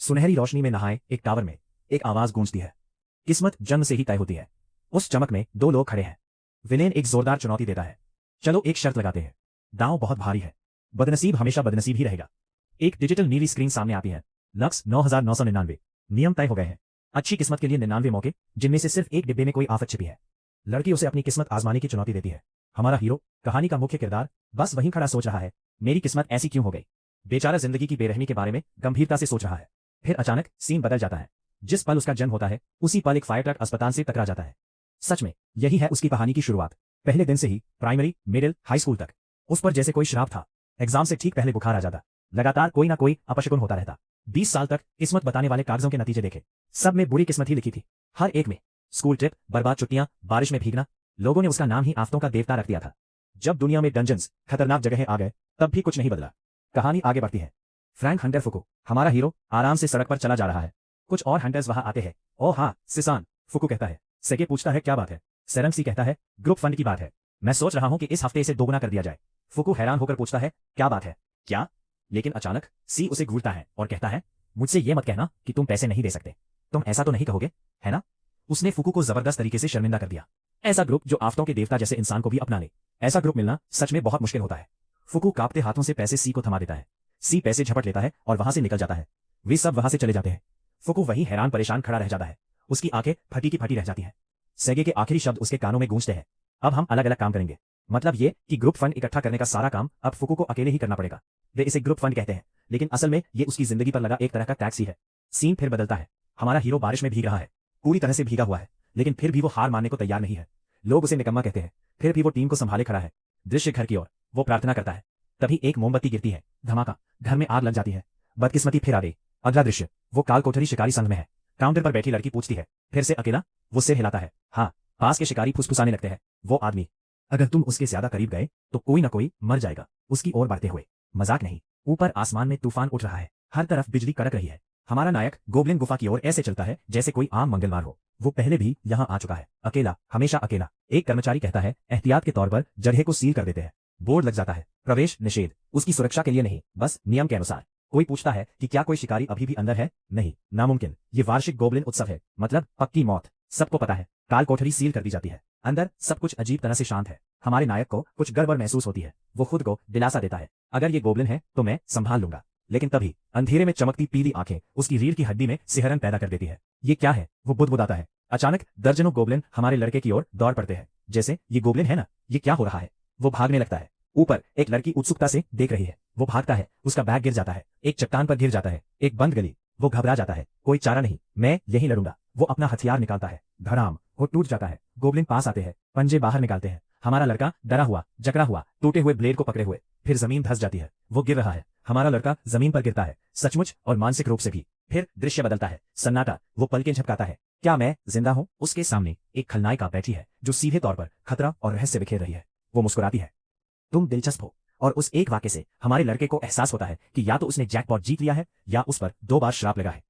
सुनहरी रोशनी में नहाए एक टावर में एक आवाज गूंजती है। किस्मत जन्म से ही तय होती है। उस चमक में दो लोग खड़े हैं। विलेन एक जोरदार चुनौती देता है। चलो एक शर्त लगाते हैं। दांव बहुत भारी है। बदनसीब हमेशा बदनसीब ही रहेगा। एक डिजिटल नीली स्क्रीन सामने आती है। लक्स 9999। नियम तय हो गए हैं। अच्छी किस्मत के लिए 99 मौके, जिनमें से सिर्फ एक डिब्बे में कोई आफत छिपी है। लड़की उसे अपनी किस्मत आजमाने की चुनौती देती है। हमारा हीरो, कहानी का मुख्य किरदार, बस वहीं खड़ा सोच रहा है, मेरी किस्मत ऐसी क्यों हो गई। बेचारा जिंदगी की बेरहमी के बारे में गंभीरता से सोच रहा है। फिर अचानक सीन बदल जाता है। जिस पल उसका जन्म होता है उसी पल एक फायर ट्रक अस्पताल से टकरा जाता है। सच में यही है उसकी कहानी की शुरुआत। पहले दिन से ही प्राइमरी, मिडिल, हाई स्कूल तक उस पर जैसे कोई श्राप था। एग्जाम से ठीक पहले बुखार आ जाता। लगातार कोई ना कोई अपशकुन होता रहता। 20 साल तक किस्मत बताने वाले कागजों के नतीजे देखे, सब में बुरी किस्मत ही लिखी थी। हर एक में स्कूल ट्रिप, बर्बाद छुट्टियां, बारिश में भीगना। लोगों ने उसका नाम ही आफतों का देवता रख दिया था। जब दुनिया में डंजन्स, खतरनाक जगहें आ गए, तब भी कुछ नहीं बदला। कहानी आगे बढ़ती है। फ्रैंक हंटर फुकू, हमारा हीरो, आराम से सड़क पर चला जा रहा है। कुछ और हंटर्स वहां आते हैं। ओह हाँ सिसान, फुकू कहता है। सेगे पूछता है क्या बात है। सेरंगसी कहता है ग्रुप फंड की बात है। मैं सोच रहा हूं कि इस हफ्ते इसे दोगुना कर दिया जाए। फुकू हैरान होकर पूछता है क्या बात है, क्या। लेकिन अचानक सी उसे घूरता है और कहता है मुझसे ये मत कहना कि तुम पैसे नहीं दे सकते। तुम ऐसा तो नहीं कहोगे, है ना। उसने फुकू को जबरदस्त तरीके से शर्मिंदा कर दिया। ऐसा ग्रुप जो आफतों के देवता जैसे इंसान को भी अपना ले, ऐसा ग्रुप मिलना सच में बहुत मुश्किल होता है। फुकू कांपते हाथों से पैसे सी को थमा देता है। सी पैसे झपट लेता है और वहां से निकल जाता है। वे सब वहां से चले जाते हैं। फुकू वहीं हैरान परेशान खड़ा रह जाता है। उसकी आंखें फटी की फटी रह जाती हैं। सेगे के आखिरी शब्द उसके कानों में गूंजते हैं। अब हम अलग अलग काम करेंगे। मतलब ये कि ग्रुप फंड इकट्ठा करने का सारा काम अब फुकू को अकेले ही करना पड़ेगा। वे इसे ग्रुप फंड कहते हैं, लेकिन असल में ये उसकी जिंदगी पर लगा एक तरह का टैक्स ही है। सीन फिर बदलता है। हमारा हीरो बारिश में भीग रहा है। पूरी तरह से भीगा हुआ है, लेकिन फिर भी वो हार मानने को तैयार नहीं है। लोग उसे निकम्मा कहते हैं, फिर भी वो टीम को संभाले खड़ा है। दृश्य घर की ओर, वो प्रार्थना करता है। तभी एक मोमबत्ती गिरती है। धमाका, घर में आग लग जाती है। बदकिस्मती फिर आ गई। अगला दृश्य, वो काल कोठरी शिकारी संघ में है। काउंटर पर बैठी लड़की पूछती है फिर से अकेला। वो सिर हिलाता है। हाँ। पास के शिकारी फुसफुसाने लगते हैं, वो आदमी, अगर तुम उसके ज्यादा करीब गए तो कोई ना कोई मर जाएगा। उसकी ओर बढ़ते हुए, मजाक नहीं। ऊपर आसमान में तूफान उठ रहा है। हर तरफ बिजली कड़क रही है। हमारा नायक गोब्लिन गुफा की ओर ऐसे चलता है जैसे कोई आम मंगलवार हो। वो पहले भी यहाँ आ चुका है। अकेला, हमेशा अकेला। एक कर्मचारी कहता है एहतियात के तौर पर जगह को सील कर देते हैं। बोर्ड लग जाता है, प्रवेश निषेध। उसकी सुरक्षा के लिए नहीं, बस नियम के अनुसार। कोई पूछता है कि क्या कोई शिकारी अभी भी अंदर है। नहीं, नामुमकिन। ये वार्षिक गोब्लिन उत्सव है, मतलब पक्की मौत। सबको पता है। काल कोठरी सील कर दी जाती है। अंदर सब कुछ अजीब तरह से शांत है। हमारे नायक को कुछ गड़बड़ महसूस होती है। वो खुद को दिलासा देता है, अगर ये गोब्लिन है तो मैं संभाल लूंगा। लेकिन तभी अंधेरे में चमकती पीली आंखें उसकी रीढ़ की हड्डी में सिहरन पैदा कर देती है। ये क्या है, वो बुदबुदाता है। अचानक दर्जनों गोब्लिन हमारे लड़के की ओर दौड़ पड़ते हैं, जैसे ये गोब्लिन है ना, ये क्या हो रहा है। वो भागने लगता है। ऊपर एक लड़की उत्सुकता से देख रही है। वो भागता है, उसका बैग गिर जाता है, एक चट्टान पर गिर जाता है, एक बंद गली। वो घबरा जाता है, कोई चारा नहीं, मैं यही लड़ूंगा। वो अपना हथियार निकालता है, धड़ाम, वो टूट जाता है। गोब्लिन पास आते हैं, पंजे बाहर निकालते हैं। हमारा लड़का डरा हुआ, जकड़ा हुआ, टूटे हुए ब्लेड को पकड़े हुए। फिर जमीन धंस जाती है। वो गिर रहा है। हमारा लड़का जमीन पर गिरता है, सचमुच और मानसिक रूप से भी। फिर दृश्य बदलता है। सन्नाटा। वो पलकें झपकाता है। क्या मैं जिंदा हूं। उसके सामने एक खलनायिका बैठी है जो सीधे तौर पर खतरा और रहस्य बिखेर रही है। वो मुस्कुराती है, तुम दिलचस्प हो। और उस एक वाक्य से हमारे लड़के को एहसास होता है कि या तो उसने जैकपॉट जीत लिया है या उस पर 2 बार श्राप लगा है।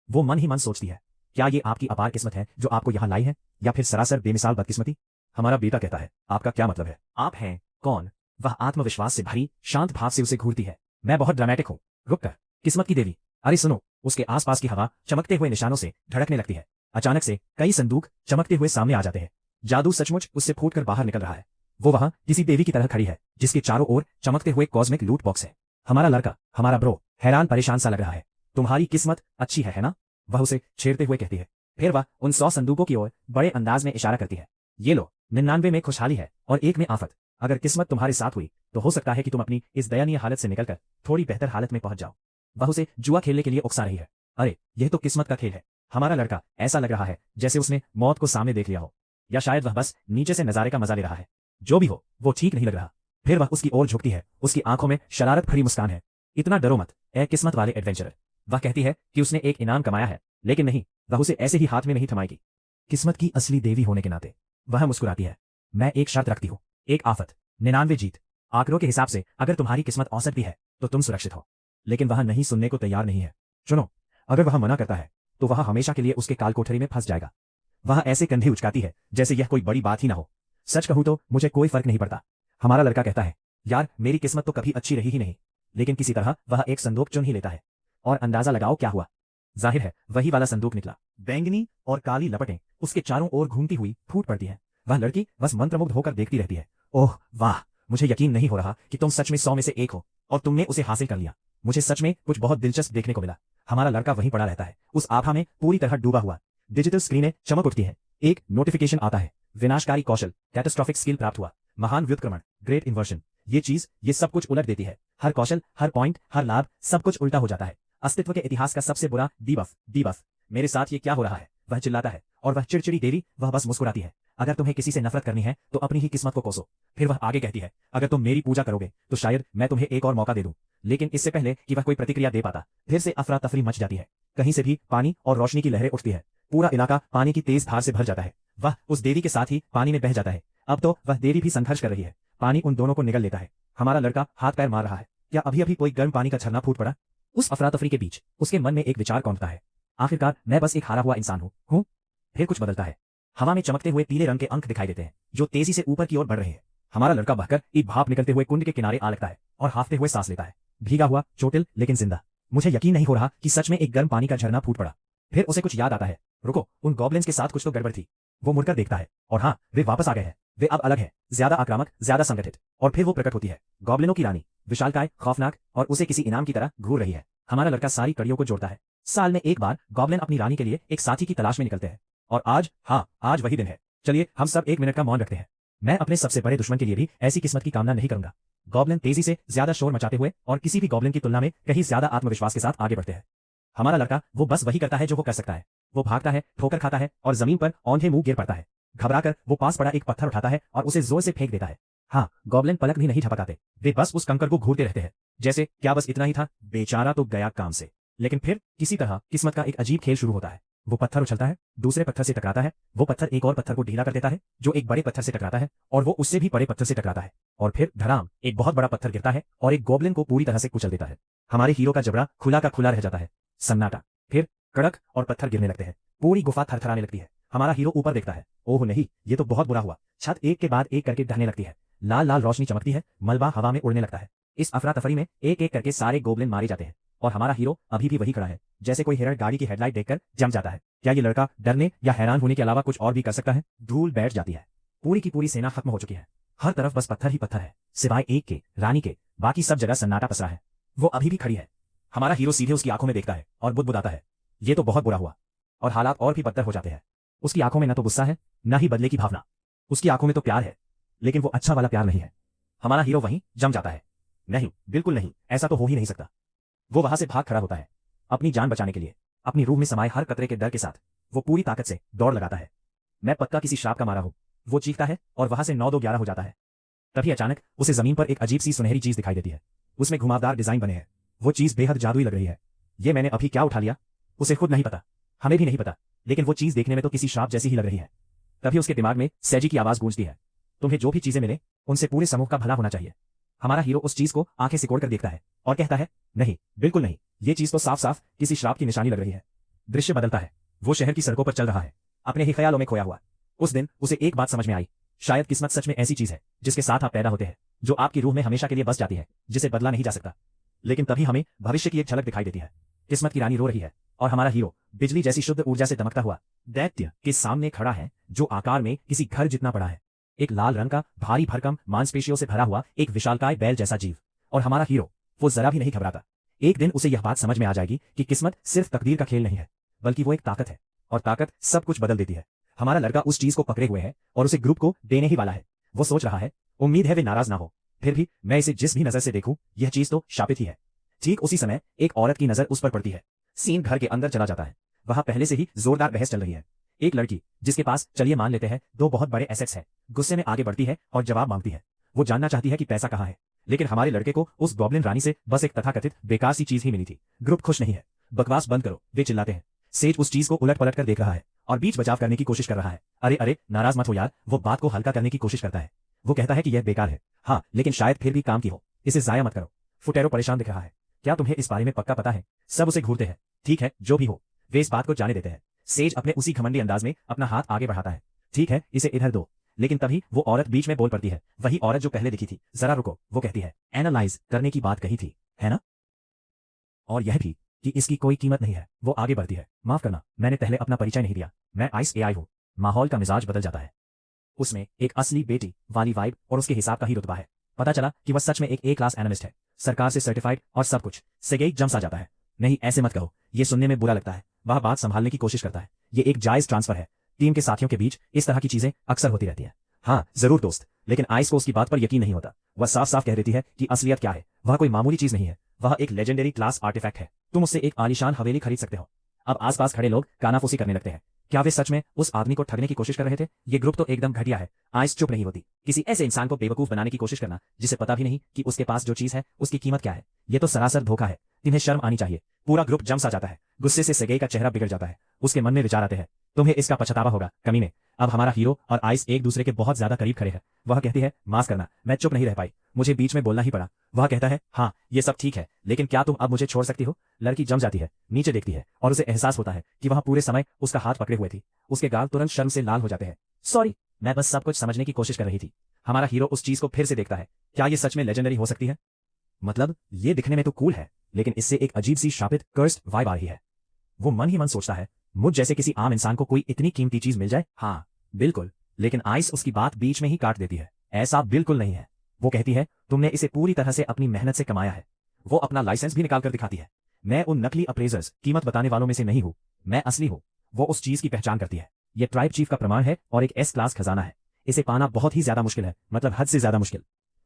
वो मन ही मन सोचती है, क्या ये आपकी अपार किस्मत है जो आपको यहाँ लाई है, या फिर सरासर बेमिसाल बदकिस्मती। हमारा बेटा कहता है, आपका क्या मतलब है, आप हैं कौन। वह आत्मविश्वास से भरी शांत भाव से उसे घूरती है। मैं बहुत ड्रामेटिक हूँ। रुक कर, किस्मत की देवी। अरे सुनो। उसके आसपास की हवा चमकते हुए निशानों से धड़कने लगती है। अचानक से कई संदूक चमकते हुए सामने आ जाते हैं। जादू सचमुच उससे फूटकर बाहर निकल रहा है। वो वहां किसी देवी की तरह खड़ी है, जिसके चारों ओर चमकते हुए कॉस्मिक लूट बॉक्स है। हमारा लड़का, हमारा ब्रो, हैरान परेशान सा लग रहा है। तुम्हारी किस्मत अच्छी है ना, वह उसे छेड़ते हुए कहती है। फिर वह उन 100 संदूकों की ओर बड़े अंदाज में इशारा करती है। ये लो, 99 में खुशहाली है और 1 में आफत। अगर किस्मत तुम्हारे साथ हुई तो हो सकता है कि तुम अपनी इस दयनीय हालत से निकलकर थोड़ी बेहतर हालत में पहुंच जाओ। वह उसे जुआ खेलने के लिए उकसा रही है। अरे यह तो किस्मत का खेल है। हमारा लड़का ऐसा लग रहा है जैसे उसने मौत को सामने देख लिया हो, या शायद वह बस नीचे से नजारे का मजा ले रहा है। जो भी हो, वो ठीक नहीं लग रहा। फिर वह उसकी ओर झुकती है। उसकी आंखों में शरारत भरी मुस्कान है। इतना डरो मत ए किस्मत वाले एडवेंचरर। वह कहती है कि उसने एक इनाम कमाया है, लेकिन नहीं, वह उसे ऐसे ही हाथ में नहीं थमाएगी। किस्मत की असली देवी होने के नाते वह मुस्कुराती है। मैं एक शर्त रखती हूँ, एक आफत, 99 जीत। आंकड़ों के हिसाब से अगर तुम्हारी किस्मत औसत भी है तो तुम सुरक्षित हो। लेकिन वह नहीं सुनने को तैयार नहीं है। सुनो, अगर वह मना करता है तो वह हमेशा के लिए उसके काल कोठरी में फंस जाएगा। वह ऐसे कंधे उचकाती है जैसे यह कोई बड़ी बात ही ना हो। सच कहूं तो मुझे कोई फर्क नहीं पड़ता। हमारा लड़का कहता है, यार मेरी किस्मत तो कभी अच्छी रही ही नहीं। लेकिन किसी तरह वह एक संदूक चुन ही लेता है। और अंदाजा लगाओ क्या हुआ। जाहिर है वही वाला संदूक निकला। बैंगनी और काली लपटें उसके चारों ओर घूमती हुई फूट पड़ती हैं। वह लड़की बस मंत्रमुग्ध होकर देखती रहती है। ओह वाह, मुझे यकीन नहीं हो रहा कि तुम सच में 100 में से एक हो और तुमने उसे हासिल कर लिया। मुझे सच में कुछ बहुत दिलचस्प देखने को मिला। हमारा लड़का वहीं पड़ा रहता है, उस आभा में पूरी तरह डूबा हुआ। डिजिटल स्क्रीनें चमक उठती है। एक नोटिफिकेशन आता है, विनाशकारी कौशल, कैटास्ट्रॉफिक स्किल प्राप्त हुआ, महान व्युत्क्रमण, ग्रेट इन्वर्शन। ये सब कुछ उलट देती है। हर कौशल, हर पॉइंट, हर लाभ, सब कुछ उल्टा हो जाता है। अस्तित्व के इतिहास का सबसे बुरा डीबफ। मेरे साथ ये क्या हो रहा है? वह चिल्लाता है और वह चिड़चिड़ी देवी, वह बस मुस्कुराती है। अगर तुम्हें किसी से नफरत करनी है तो अपनी ही किस्मत को कोसो। फिर वह आगे कहती है, अगर तुम मेरी पूजा करोगे तो शायद मैं तुम्हें एक और मौका दे दूं। लेकिन इससे पहले कि वह कोई प्रतिक्रिया दे पाता, फिर से अफरा तफरी मच जाती है। कहीं से भी पानी और रोशनी की लहरें उठती है। पूरा इलाका पानी की तेज धार से भर जाता है। वह उस देवी के साथ ही पानी में बह जाता है। अब तो वह देवी भी संघर्ष कर रही है। पानी उन दोनों को निगल लेता है। हमारा लड़का हाथ पैर मार रहा है। क्या अभी अभी कोई गर्म पानी का झरना फूट पड़ा? उस अफरा तफरी के बीच उसके मन में एक विचार कौंधता है। आखिरकार मैं बस एक हारा हुआ इंसान हूं। फिर कुछ बदलता है। हवा में चमकते हुए पीले रंग के अंक दिखाई देते हैं जो तेजी से ऊपर की ओर बढ़ रहे हैं। हमारा लड़का बहकर एक भाप निकलते हुए कुंड के किनारे आ लगता है और हाफते हुए सांस लेता है। भीगा हुआ, चोटिल लेकिन जिंदा। मुझे यकीन नहीं हो रहा कि सच में एक गर्म पानी का झरना फूट पड़ा। फिर उसे कुछ याद आता है। रुको, उन गॉब्लिन्स के साथ कुछ तो गड़बड़ थी। वो मुड़कर देखता है और हाँ, वे वापस आ गए हैं। वे अब अलग है, ज्यादा आक्रामक, ज्यादा संगठित। और फिर वो प्रकट होती है, गॉब्लिनों की रानी, विशालकाय, खौफनाक, और उसे किसी इनाम की तरह घूर रही है। हमारा लड़का सारी कड़ियों को जोड़ता है। साल में एक बार गॉब्लिन अपनी रानी के लिए एक साथी की तलाश में निकलते हैं। और आज, हाँ, आज वही दिन है। चलिए हम सब 1 मिनट का मौन रखते हैं। मैं अपने सबसे बड़े दुश्मन के लिए भी ऐसी किस्मत की कामना नहीं करूंगा। गॉब्लिन तेजी से, ज्यादा शोर मचाते हुए और किसी भी गॉब्लिन की तुलना में कहीं ज्यादा आत्मविश्वास के साथ आगे बढ़ते हैं। हमारा लड़का वो बस वही करता है जो वो कर सकता है। वो भागता है, ठोकर खाता है और जमीन पर औंधे मुंह गिर पड़ता है। घबराकर वो पास पड़ा एक पत्थर उठाता है और उसे जोर से फेंक देता है। हाँ, गॉब्लिन पलक भी नहीं झपकाते। वे बस उस कंकर को घूरते रहते हैं। जैसे क्या बस इतना ही था, बेचारा तो गया काम से। लेकिन फिर किसी तरह किस्मत का एक अजीब खेल शुरू होता है। वो पत्थर उछलता है, दूसरे पत्थर से टकराता है। वो पत्थर एक और पत्थर को ढीला कर देता है जो एक बड़े पत्थर से टकराता है और वो उससे भी बड़े पत्थर से टकराता है। और फिर धड़ाम, एक बहुत बड़ा पत्थर गिरता है और एक गॉब्लिन को पूरी तरह से कुचल देता है। हमारे हीरो का जबड़ा खुला का खुला रह जाता है। सन्नाटा। फिर कड़क और पत्थर गिरने लगते हैं। पूरी गुफा थरथराने लगती है। हमारा हीरो ऊपर देखता है। ओह नहीं, ये तो बहुत बुरा हुआ। छत एक के बाद एक करके ढहने लगती है। लाल लाल रोशनी चमकती है। मलबा हवा में उड़ने लगता है। इस अफरा तफरी में एक एक करके सारे गोब्लिन मारे जाते हैं और हमारा हीरो अभी भी वही खड़ा है, जैसे कोई हिरण गाड़ी की हेडलाइट देखकर जम जाता है। क्या ये लड़का डरने या हैरान होने के अलावा कुछ और भी कर सकता है? धूल बैठ जाती है। पूरी की पूरी सेना खत्म हो चुकी है। हर तरफ बस पत्थर ही पत्थर है, सिवाय एक के, रानी के। बाकी सब जगह सन्नाटा पसरा है। वो अभी भी खड़ी है। हमारा हीरो सीधे उसकी आंखों में देखता है और बुदबुदाता है, ये तो बहुत बुरा हुआ। और हालात और भी बदतर हो जाते हैं। उसकी आंखों में न तो गुस्सा है, न ही बदले की भावना। उसकी आंखों में तो प्यार है, लेकिन वो अच्छा वाला प्यार नहीं है। हमारा हीरो वहीं जम जाता है। नहीं, बिल्कुल नहीं, ऐसा तो हो ही नहीं सकता। वो वहां से भाग खड़ा होता है, अपनी जान बचाने के लिए। अपनी रूह में समाये हर कतरे के डर के साथ वो पूरी ताकत से दौड़ लगाता है। मैं पक्का किसी श्राप का मारा हूं, वो चीखता है और वहां से 9-2-11 हो जाता है। तभी अचानक उसे जमीन पर एक अजीब सी सुनहरी चीज दिखाई देती है। उसमें घुमावदार डिजाइन बने हैं। वो चीज बेहद जादुई लग रही है। ये मैंने अभी क्या उठा लिया? उसे खुद नहीं पता, हमें भी नहीं पता, लेकिन वो चीज देखने में तो किसी श्राप जैसी ही लग रही है। तभी उसके दिमाग में सैजी की आवाज गूंजती है, तुम्हें जो भी चीजें मिले उनसे पूरे समूह का भला होना चाहिए। हमारा हीरो उस चीज को आंखें सिकोड़ कर देखता है और कहता है, नहीं, बिल्कुल नहीं, ये चीज तो साफ साफ किसी श्राप की निशानी लग रही है। दृश्य बदलता है। वो शहर की सड़कों पर चल रहा है, अपने ही ख्यालों में खोया हुआ। उस दिन उसे एक बात समझ में आई, शायद किस्मत सच में ऐसी चीज है जिसके साथ आप पैदा होते हैं, जो आपकी रूह में हमेशा के लिए बस जाती है, जिसे बदला नहीं जा सकता। लेकिन तभी हमें भविष्य की एक झलक दिखाई देती है। किस्मत की रानी रो रही है और हमारा हीरो बिजली जैसी शुद्ध ऊर्जा से दमकता हुआ दैत्य के सामने खड़ा है, जो आकार में किसी घर जितना बड़ा है। एक लाल रंग का, भारी भरकम, मांसपेशियों से भरा हुआ एक विशालकाय बैल जैसा जीव। और हमारा हीरो, वो जरा भी नहीं घबराता। एक दिन उसे यह बात समझ में आ जाएगी कि किस्मत सिर्फ तकदीर का खेल नहीं है, बल्कि वो एक ताकत है, और ताकत सब कुछ बदल देती है। हमारा लड़का उस चीज को पकड़े हुए है और उसे ग्रुप को देने ही वाला है। वो सोच रहा है, उम्मीद है वे नाराज ना हो, फिर भी मैं इसे जिस भी नजर से देखूं, यह चीज तो शापित ही है। ठीक उसी समय एक औरत की नजर उस पर पड़ती है। सीन घर के अंदर चला जाता है। वहां पहले से ही जोरदार बहस चल रही है। एक लड़की, जिसके पास, चलिए मान लेते हैं, 2 बहुत बड़े एसेट्स है, गुस्से में आगे बढ़ती है और जवाब मांगती है। वो जानना चाहती है कि पैसा कहाँ है, लेकिन हमारे लड़के को उस गॉब्लिन रानी से बस एक तथाकथित बेकार सी चीज ही मिली थी। ग्रुप खुश नहीं है। बकवास बंद करो, वे चिल्लाते हैं। सेज उस चीज को उलट पलट कर देख रहा है और बीच बचाव करने की कोशिश कर रहा है। अरे अरे, नाराज मत हो यार, वो बात को हल्का करने की कोशिश करता है। वो कहता है कि यह बेकार है, हाँ, लेकिन शायद फिर भी काम की हो, इसे जाया मत करो। फुटेरो परेशान दिख रहा है। क्या तुम्हें इस बारे में पक्का पता है? सब उसे घूरते हैं। ठीक है, जो भी हो, वे इस बात को जाने देते हैं। सेज अपने उसी घमंडी अंदाज में अपना हाथ आगे बढ़ाता है। ठीक है, इसे इधर दो। लेकिन तभी वो औरत बीच में बोल पड़ती है, वही औरत जो पहले दिखी थी। जरा रुको, वो कहती है, एनालाइज करने की बात कही थी, है ना? और यह भी कि इसकी कोई कीमत नहीं है। वो आगे बढ़ती है। माफ करना, मैंने पहले अपना परिचय नहीं दिया। मैं आइस एआई हूँ। माहौल का मिजाज बदल जाता है। उसमें एक असली बेटी वाली वाइब और उसके हिसाब का ही रुतबा है। पता चला कि वह सच में एक ए क्लास एनालिस्ट है, सरकार से सर्टिफाइड और सब कुछ। सेगेई जम सा जाता है। नहीं, ऐसे मत कहो, ये सुनने में बुरा लगता है। वह बात संभालने की कोशिश करता है। ये एक जायज ट्रांसफर है। टीम के साथियों के बीच इस तरह की चीजें अक्सर होती रहती है। हाँ जरूर दोस्त, लेकिन आइस को उसकी बात पर यकीन नहीं होता। वह साफ साफ कह देती है कि असलियत क्या है। वह कोई मामूली चीज नहीं है, वह एक लेजेंडरी क्लास आर्टिफैक्ट है। तुम उससे एक आलीशान हवेली खरीद सकते हो। अब आसपास खड़े लोग कानाफूसी करने लगते हैं। क्या वे सच में उस आदमी को ठगने की कोशिश कर रहे थे? ये ग्रुप तो एकदम घटिया है। आइस चुप नहीं होती। किसी ऐसे इंसान को बेवकूफ बनाने की कोशिश करना जिसे पता भी नहीं कि उसके पास जो चीज है उसकी कीमत क्या है, ये तो सरासर धोखा है। तुम्हें शर्म आनी चाहिए। पूरा ग्रुप जम सा जाता है। गुस्से से सेगेई का चेहरा बिगड़ जाता है। उसके मन में विचार आते हैं, तुम्हें इसका पछतावा होगा कमीने। अब हमारा हीरो और आइस एक दूसरे के बहुत ज्यादा करीब खड़े हैं। वह कहती है, माफ करना, मैं चुप नहीं रह पाई, मुझे बीच में बोलना ही पड़ा। वह कहता है, हाँ ये सब ठीक है, लेकिन क्या तुम अब मुझे छोड़ सकती हो? लड़की जम जाती है, नीचे देखती है और उसे एहसास होता है कि वह पूरे समय उसका हाथ पकड़े हुए थी। उसके गाल तुरंत शर्म से लाल हो जाते हैं। सॉरी, मैं बस सब कुछ समझने की कोशिश कर रही थी। हमारा हीरो उस चीज को फिर से देखता है। क्या ये सच में लेजेंडरी हो सकती है? मतलब ये दिखने में तो कूल है, लेकिन इससे एक अजीब सी शापित कर्स्ड वाइब आ रही है। वो मन ही मन सोचता है, मुझ जैसे किसी आम इंसान को कोई इतनी कीमती चीज मिल जाए? हाँ बिल्कुल। लेकिन आइस उसकी बात बीच में ही काट देती है। ऐसा बिल्कुल नहीं है। वो कहती है, तुमने इसे पूरी तरह से अपनी मेहनत से कमाया है। वो अपना लाइसेंस भी निकाल कर दिखाती है। मैं उन नकली अप्रेजर्स, कीमत बताने वालों में से नहीं हूं, मैं असली हूं। वो उस चीज की पहचान करती है। ये ट्राइब चीफ का प्रमाण है और एक एस क्लास खजाना है। इसे पाना बहुत ही ज्यादा मुश्किल है, मतलब हद से ज्यादा मुश्किल।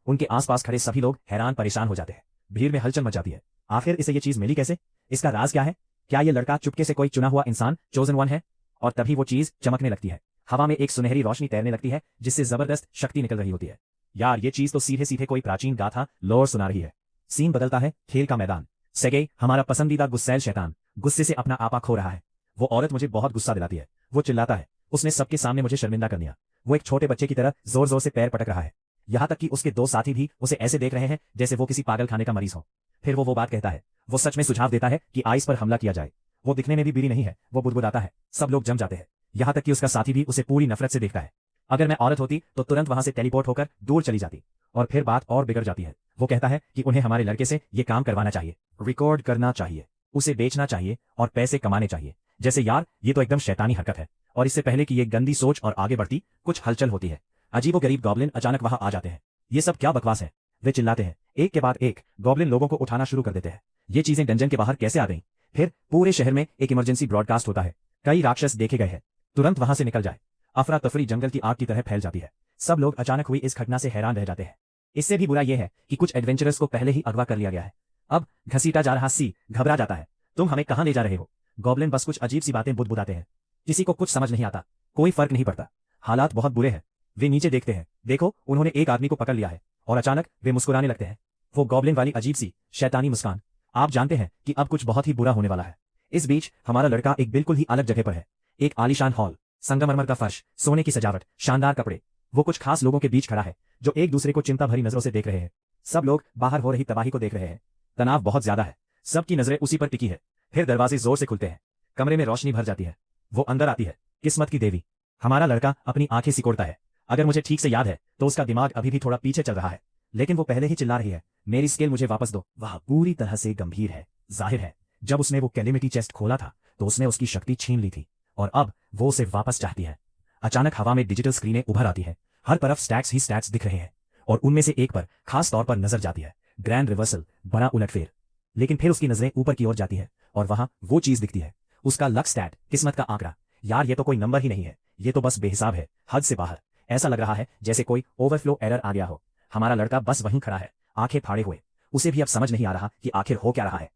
उनके आसपास खड़े सभी लोग हैरान परेशान हो जाते हैं। भीड़ में हलचल मच जाती है। आखिर इसे ये चीज मिली कैसे? इसका राज क्या है? क्या ये लड़का चुपके से कोई चुना हुआ इंसान, चोजन वन है? और तभी वो चीज चमकने लगती है। हवा में एक सुनहरी रोशनी तैरने लगती है जिससे जबरदस्त शक्ति निकल रही होती है। यार ये चीज तो सीधे सीधे कोई प्राचीन गाथा लोर सुना रही है। सीन बदलता है, खेल का मैदान। सेगेई, हमारा पसंदीदा गुस्सैल शैतान, गुस्से से अपना आपा खो रहा है। वो औरत मुझे बहुत गुस्सा दिलाती है। वो चिल्लाता है, उसने सबके सामने मुझे शर्मिंदा कर दिया। वो एक छोटे बच्चे की तरह जोर जोर से पैर पटक रहा है। यहां तक कि उसके दो साथी भी उसे ऐसे देख रहे हैं जैसे वो किसी पागल खाने का मरीज हो। फिर वो बात कहता है। वो सच में सुझाव देता है कि आइस पर हमला किया जाए। वो दिखने में भी बुरी नहीं है। वो बुदबुदाता है। सब लोग जम जाते हैं। यहां तक कि उसका साथी भी उसे पूरी नफरत से देखता है। अगर मैं औरत होती तो तुरंत वहां से टेलीपोर्ट होकर दूर चली जाती। और फिर बात और बिगड़ जाती है। वो कहता है कि उन्हें हमारे लड़के से ये काम करवाना चाहिए, रिकॉर्ड करना चाहिए, उसे बेचना चाहिए और पैसे कमाने चाहिए। जैसे यार ये तो एकदम शैतानी हरकत है। और इससे पहले कि ये गंदी सोच और आगे बढ़ती, कुछ हलचल होती है। अजीबोगरीब गॉब्लिन अचानक वहां आ जाते हैं। ये सब क्या बकवास है? वे चिल्लाते हैं। एक के बाद एक गॉब्लिन लोगों को उठाना शुरू कर देते हैं। ये चीजें डंजन के बाहर कैसे आ गईं? फिर पूरे शहर में एक इमरजेंसी ब्रॉडकास्ट होता है। कई राक्षस देखे गए हैं, तुरंत वहां से निकल जाए। अफरा तफरी जंगल की आग की तरह फैल जाती है। सब लोग अचानक हुई इस घटना से हैरान रह जाते हैं। इससे भी बुरा यह है कि कुछ एडवेंचरर्स को पहले ही अगवा कर लिया गया है। अब घसीटा जा रहा सी घबरा जाता है। तुम हमें कहां ले जा रहे हो? गॉब्लिन बस कुछ अजीब सी बातें बुदबुदाते हैं। किसी को कुछ समझ नहीं आता। कोई फर्क नहीं पड़ता। हालात बहुत बुरे हैं। वे नीचे देखते हैं। देखो, उन्होंने एक आदमी को पकड़ लिया है। और अचानक वे मुस्कुराने लगते हैं। वो गॉब्लिन वाली अजीब सी शैतानी मुस्कान। आप जानते हैं कि अब कुछ बहुत ही बुरा होने वाला है। इस बीच हमारा लड़का एक बिल्कुल ही अलग जगह पर है। एक आलीशान हॉल, संगमरमर का फर्श, सोने की सजावट, शानदार कपड़े। वो कुछ खास लोगों के बीच खड़ा है जो एक दूसरे को चिंता भरी नजरों से देख रहे हैं। सब लोग बाहर हो रही तबाही को देख रहे हैं। तनाव बहुत ज्यादा है। सबकी नजरें उसी पर टिकी है। फिर दरवाजे जोर से खुलते हैं। कमरे में रोशनी भर जाती है। वो अंदर आती है। किस्मत की देवी। हमारा लड़का अपनी आंखें सिकोड़ता है। अगर मुझे ठीक से याद है तो उसका दिमाग अभी भी थोड़ा पीछे चल रहा है। लेकिन वो पहले ही चिल्ला रही है, मेरी स्केल मुझे वापस दो। वह पूरी तरह से गंभीर है। जाहिर है जब उसने वो कैलेमिटी चेस्ट खोला था तो उसने उसकी शक्ति छीन ली थी और अब वो उसे वापस चाहती है। अचानक हवा में डिजिटल स्क्रीनें उभर आती है। हर तरफ स्टैट्स ही स्टैट्स दिख रहे हैं और उनमें से एक पर खास तौर पर नजर जाती है, ग्रैंड रिवर्सल, बड़ा उलटफेर। लेकिन फिर उसकी नजरें ऊपर की ओर जाती है और वहां वो चीज दिखती है, उसका लक स्टैट, किस्मत का आंकड़ा। यार ये तो कोई नंबर ही नहीं है, ये तो बस बेहिसाब है, हद से बाहर। ऐसा लग रहा है जैसे कोई ओवरफ्लो एरर आ गया हो। हमारा लड़का बस वहीं खड़ा है, आंखें फाड़े हुए। उसे भी अब समझ नहीं आ रहा कि आखिर हो क्या रहा है।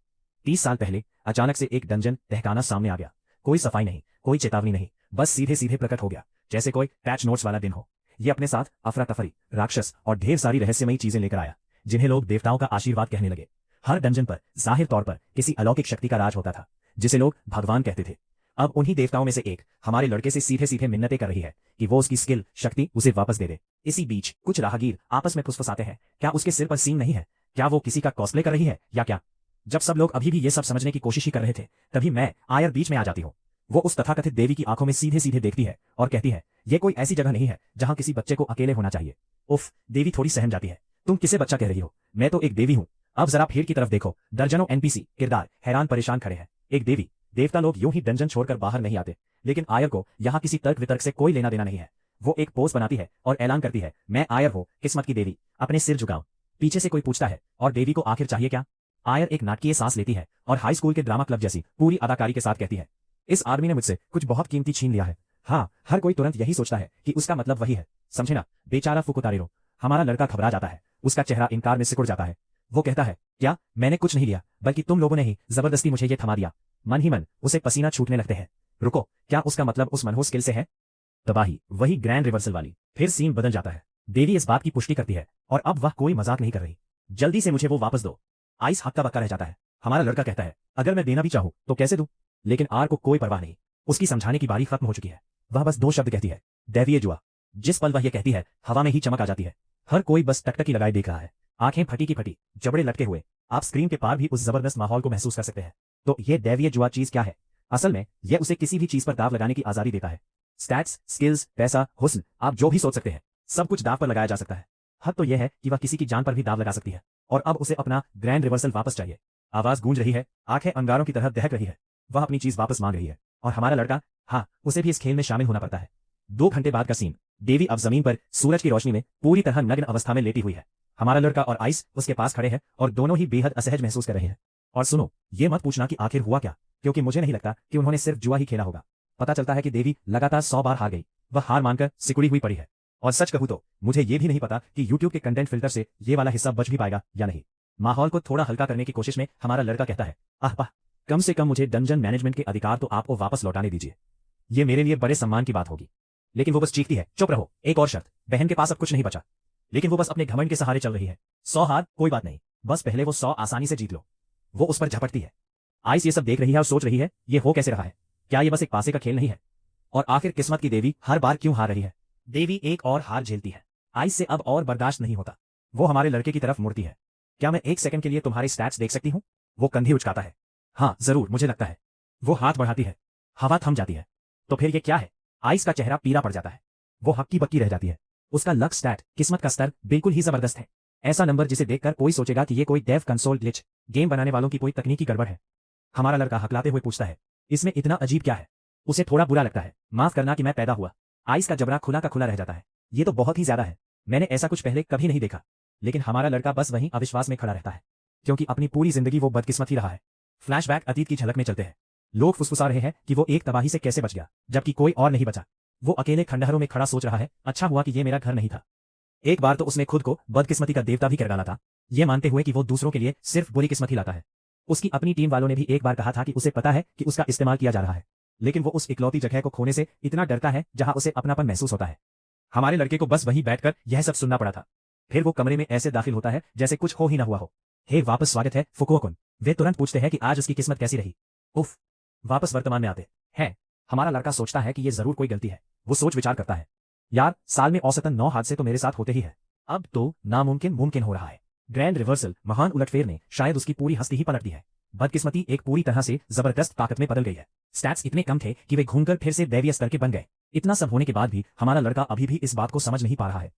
30 साल पहले अचानक से एक डंजन तहखाना सामने आ गया। कोई सफाई नहीं, कोई चेतावनी नहीं, बस सीधे सीधे प्रकट हो गया, जैसे कोई पैच नोट्स वाला दिन हो। ये अपने साथ अफरा तफरी, राक्षस और ढेर सारी रहस्यमयी चीजें लेकर आया जिन्हें लोग देवताओं का आशीर्वाद कहने लगे। हर डंजन पर जाहिर तौर पर किसी अलौकिक शक्ति का राज होता था जिसे लोग भगवान कहते थे। अब उन्हीं देवताओं में से एक हमारे लड़के से सीधे सीधे मिन्नतें कर रही है कि वो उसकी स्किल, शक्ति उसे वापस दे दे। इसी बीच कुछ राहगीर आपस में फुसफुसाते हैं, क्या उसके सिर पर सींग नहीं है? क्या वो किसी का कॉस्प्ले कर रही है या क्या? जब सब लोग अभी भी ये सब समझने की कोशिश ही कर रहे थे तभी मैं आयर बीच में आ जाती हूँ। वो उस तथाकथित देवी की आंखों में सीधे सीधे देखती है और कहती है, ये कोई ऐसी जगह नहीं है जहां किसी बच्चे को अकेले होना चाहिए। उफ, देवी थोड़ी सहम जाती है। तुम किसे बच्चा कह रही हो? मैं तो एक देवी हूँ। अब जरा भीड़ की तरफ देखो, दर्जनों एनपीसी किरदार हैरान परेशान खड़े हैं। एक देवी देवता लोग यूं ही डंजन छोड़कर बाहर नहीं आते, लेकिन आयर को यहाँ किसी तर्क वितर्क से कोई लेना देना नहीं है। वो एक पोज बनाती है और ऐलान करती है, मैं आयर हूँ, किस्मत की देवी, अपने सिर झुकाओ। पीछे से कोई पूछता है, और देवी को आखिर चाहिए क्या? आयर एक नाटकीय सांस लेती है और हाई स्कूल के ड्रामा क्लब जैसी पूरी अदाकारी के साथ कहती है, इस आदमी ने मुझसे कुछ बहुत कीमती छीन लिया है। हाँ, हर कोई तुरंत यही सोचता है कि उसका मतलब वही है, समझे ना? बेचारा फुकुतारेरो। हमारा लड़का घबरा जाता है, उसका चेहरा इनकार में सिकुड़ जाता है। वो कहता है, क्या? मैंने कुछ नहीं लिया, बल्कि तुम लोगों ने ही जबरदस्ती मुझे ये थमा दिया। मन ही मन उसे पसीना छूटने लगते हैं। रुको, क्या उसका मतलब उस मनहूस स्किल से है? तबाही, वही ग्रैंड रिवर्सल वाली। फिर सीन बदल जाता है। देवी इस बात की पुष्टि करती है और अब वह कोई मजाक नहीं कर रही। जल्दी से मुझे वो वापस दो। आइस हक्का बक्का रह जाता है। हमारा लड़का कहता है, अगर मैं देना भी चाहूं तो कैसे दूं? लेकिन आर को कोई परवाह नहीं, उसकी समझाने की बारी खत्म हो चुकी है। वह बस दो शब्द कहती है, दैवीय जुआ। जिस पल वह यह कहती है, हवा में ही चमक आ जाती है। हर कोई बस टकटकी लगाए देख रहा है, आंखें फटी की फटी, जबड़े लटके हुए। आप स्क्रीन के पार भी उस जबरदस्त माहौल को महसूस कर सकते हैं। तो ये दैवीय जुआ चीज क्या है? असल में यह उसे किसी भी चीज पर दाव लगाने की आजादी देता है। स्टैट्स, स्किल्स, पैसा, हुस्न, आप जो भी सोच सकते हैं, सब कुछ दाव पर लगाया जा सकता है। हद तो यह है कि वह किसी की जान पर भी दाव लगा सकती है। और अब उसे अपना ग्रैंड रिवर्सल वापस चाहिए। आवाज गूंज रही है, आंखें अंगारों की तरह दहक रही है। वह अपनी चीज वापस मांग रही है। और हमारा लड़का, हाँ, उसे भी इस खेल में शामिल होना पड़ता है। 2 घंटे बाद का सीन। देवी अब जमीन पर सूरज की रोशनी में पूरी तरह नग्न अवस्था में लेटी हुई है। हमारा लड़का और आइस उसके पास खड़े हैं और दोनों ही बेहद असहज महसूस कर रहे हैं। और सुनो, ये मत पूछना कि आखिर हुआ क्या, क्योंकि मुझे नहीं लगता कि उन्होंने सिर्फ जुआ ही खेला होगा। पता चलता है कि देवी लगातार 100 बार हार गई। वह हार मानकर सिकुड़ी हुई पड़ी है। और सच कहूं तो मुझे ये भी नहीं पता कि YouTube के कंटेंट फिल्टर से ये वाला हिस्सा बच भी पाएगा या नहीं। माहौल को थोड़ा हल्का करने की कोशिश में हमारा लड़का कहता है, आह पाह, कम से कम मुझे डंजन मैनेजमेंट के अधिकार तो आपको वापस लौटाने दीजिए। ये मेरे लिए बड़े सम्मान की बात होगी। लेकिन वो बस चीखती है, चुप रहो, एक और शर्त, बहन के पास अब कुछ नहीं बचा। लेकिन वो बस अपने घमंड के सहारे चल रही है। 100 हार कोई बात नहीं, बस पहले वो 100 आसानी से जीत लो। वो उस पर झपटती है। आइस ये सब देख रही है और सोच रही है, ये हो कैसे रहा है? क्या ये बस एक पासे का खेल नहीं है? और आखिर किस्मत की देवी हर बार क्यों हार रही है? देवी एक और हार झेलती है। आइस से अब और बर्दाश्त नहीं होता। वो हमारे लड़के की तरफ मुड़ती है। क्या मैं 1 सेकंड के लिए तुम्हारे स्टैट्स देख सकती हूँ? वो कंधी उचकाता है। हाँ जरूर, मुझे लगता है। वो हाथ बढ़ाती है। हवा थम जाती है। तो फिर ये क्या है? आइस का चेहरा पीला पड़ जाता है। वो हक्की बक्की रह जाती है। उसका लक स्टैट, किस्मत का स्तर बिल्कुल ही जबरदस्त है। ऐसा नंबर जिसे देखकर कोई सोचेगा कि ये कोई डेव कंसोल ग्लिच, गेम बनाने वालों की कोई तकनीकी गड़बड़ है। हमारा लड़का हकलाते हुए पूछता है, इसमें इतना अजीब क्या है? उसे थोड़ा बुरा लगता है। माफ करना कि मैं पैदा हुआ। आइस का जबड़ा खुला का खुला रह जाता है। ये तो बहुत ही ज्यादा है। मैंने ऐसा कुछ पहले कभी नहीं देखा। लेकिन हमारा लड़का बस वहीं अविश्वास में खड़ा रहता है, क्योंकि अपनी पूरी जिंदगी वो बदकिस्मत ही रहा है। फ्लैशबैक अतीत की झलक में चलते हैं। लोग फुसफुसा रहे हैं कि वो एक तबाही से कैसे बच गया, जबकि कोई और नहीं बचा। वो अकेले खंडहरों में खड़ा सोच रहा है, अच्छा हुआ कि ये मेरा घर नहीं था। एक बार तो उसने खुद को बदकिस्मती का देवता भी कर डाला था, ये मानते हुए कि वो दूसरों के लिए सिर्फ बुरी किस्मत ही लाता है। उसकी अपनी टीम वालों ने भी एक बार कहा था कि उसे पता है कि उसका इस्तेमाल किया जा रहा है, लेकिन वो उस इकलौती जगह को खोने से इतना डरता है जहां उसे अपनापन महसूस होता है। हमारे लड़के को बस वहीं बैठकर यह सब सुनना पड़ा था। फिर वो कमरे में ऐसे दाखिल होता है जैसे कुछ हो ही ना हुआ हो। हे वापस स्वागत है फुकुओकुन। वे तुरंत पूछते हैं कि आज उसकी किस्मत कैसी रही। उफ, वापस वर्तमान में आते हैं। हमारा लड़का सोचता है कि ये जरूर कोई गलती है। वो सोच विचार करता है, यार साल में औसतन 9 हादसे तो मेरे साथ होते ही है। अब तो नामुमकिन मुमकिन हो रहा है। ग्रैंड रिवर्सल, महान उलटफेर ने शायद उसकी पूरी हस्ती ही पलट दी है। बदकिस्मती एक पूरी तरह से जबरदस्त ताकत में बदल गई है। स्टैट्स इतने कम थे कि वे घूमकर फिर से दैवीय स्तर के बन गए। इतना सब होने के बाद भी हमारा लड़का अभी भी इस बात को समझ नहीं पा रहा है।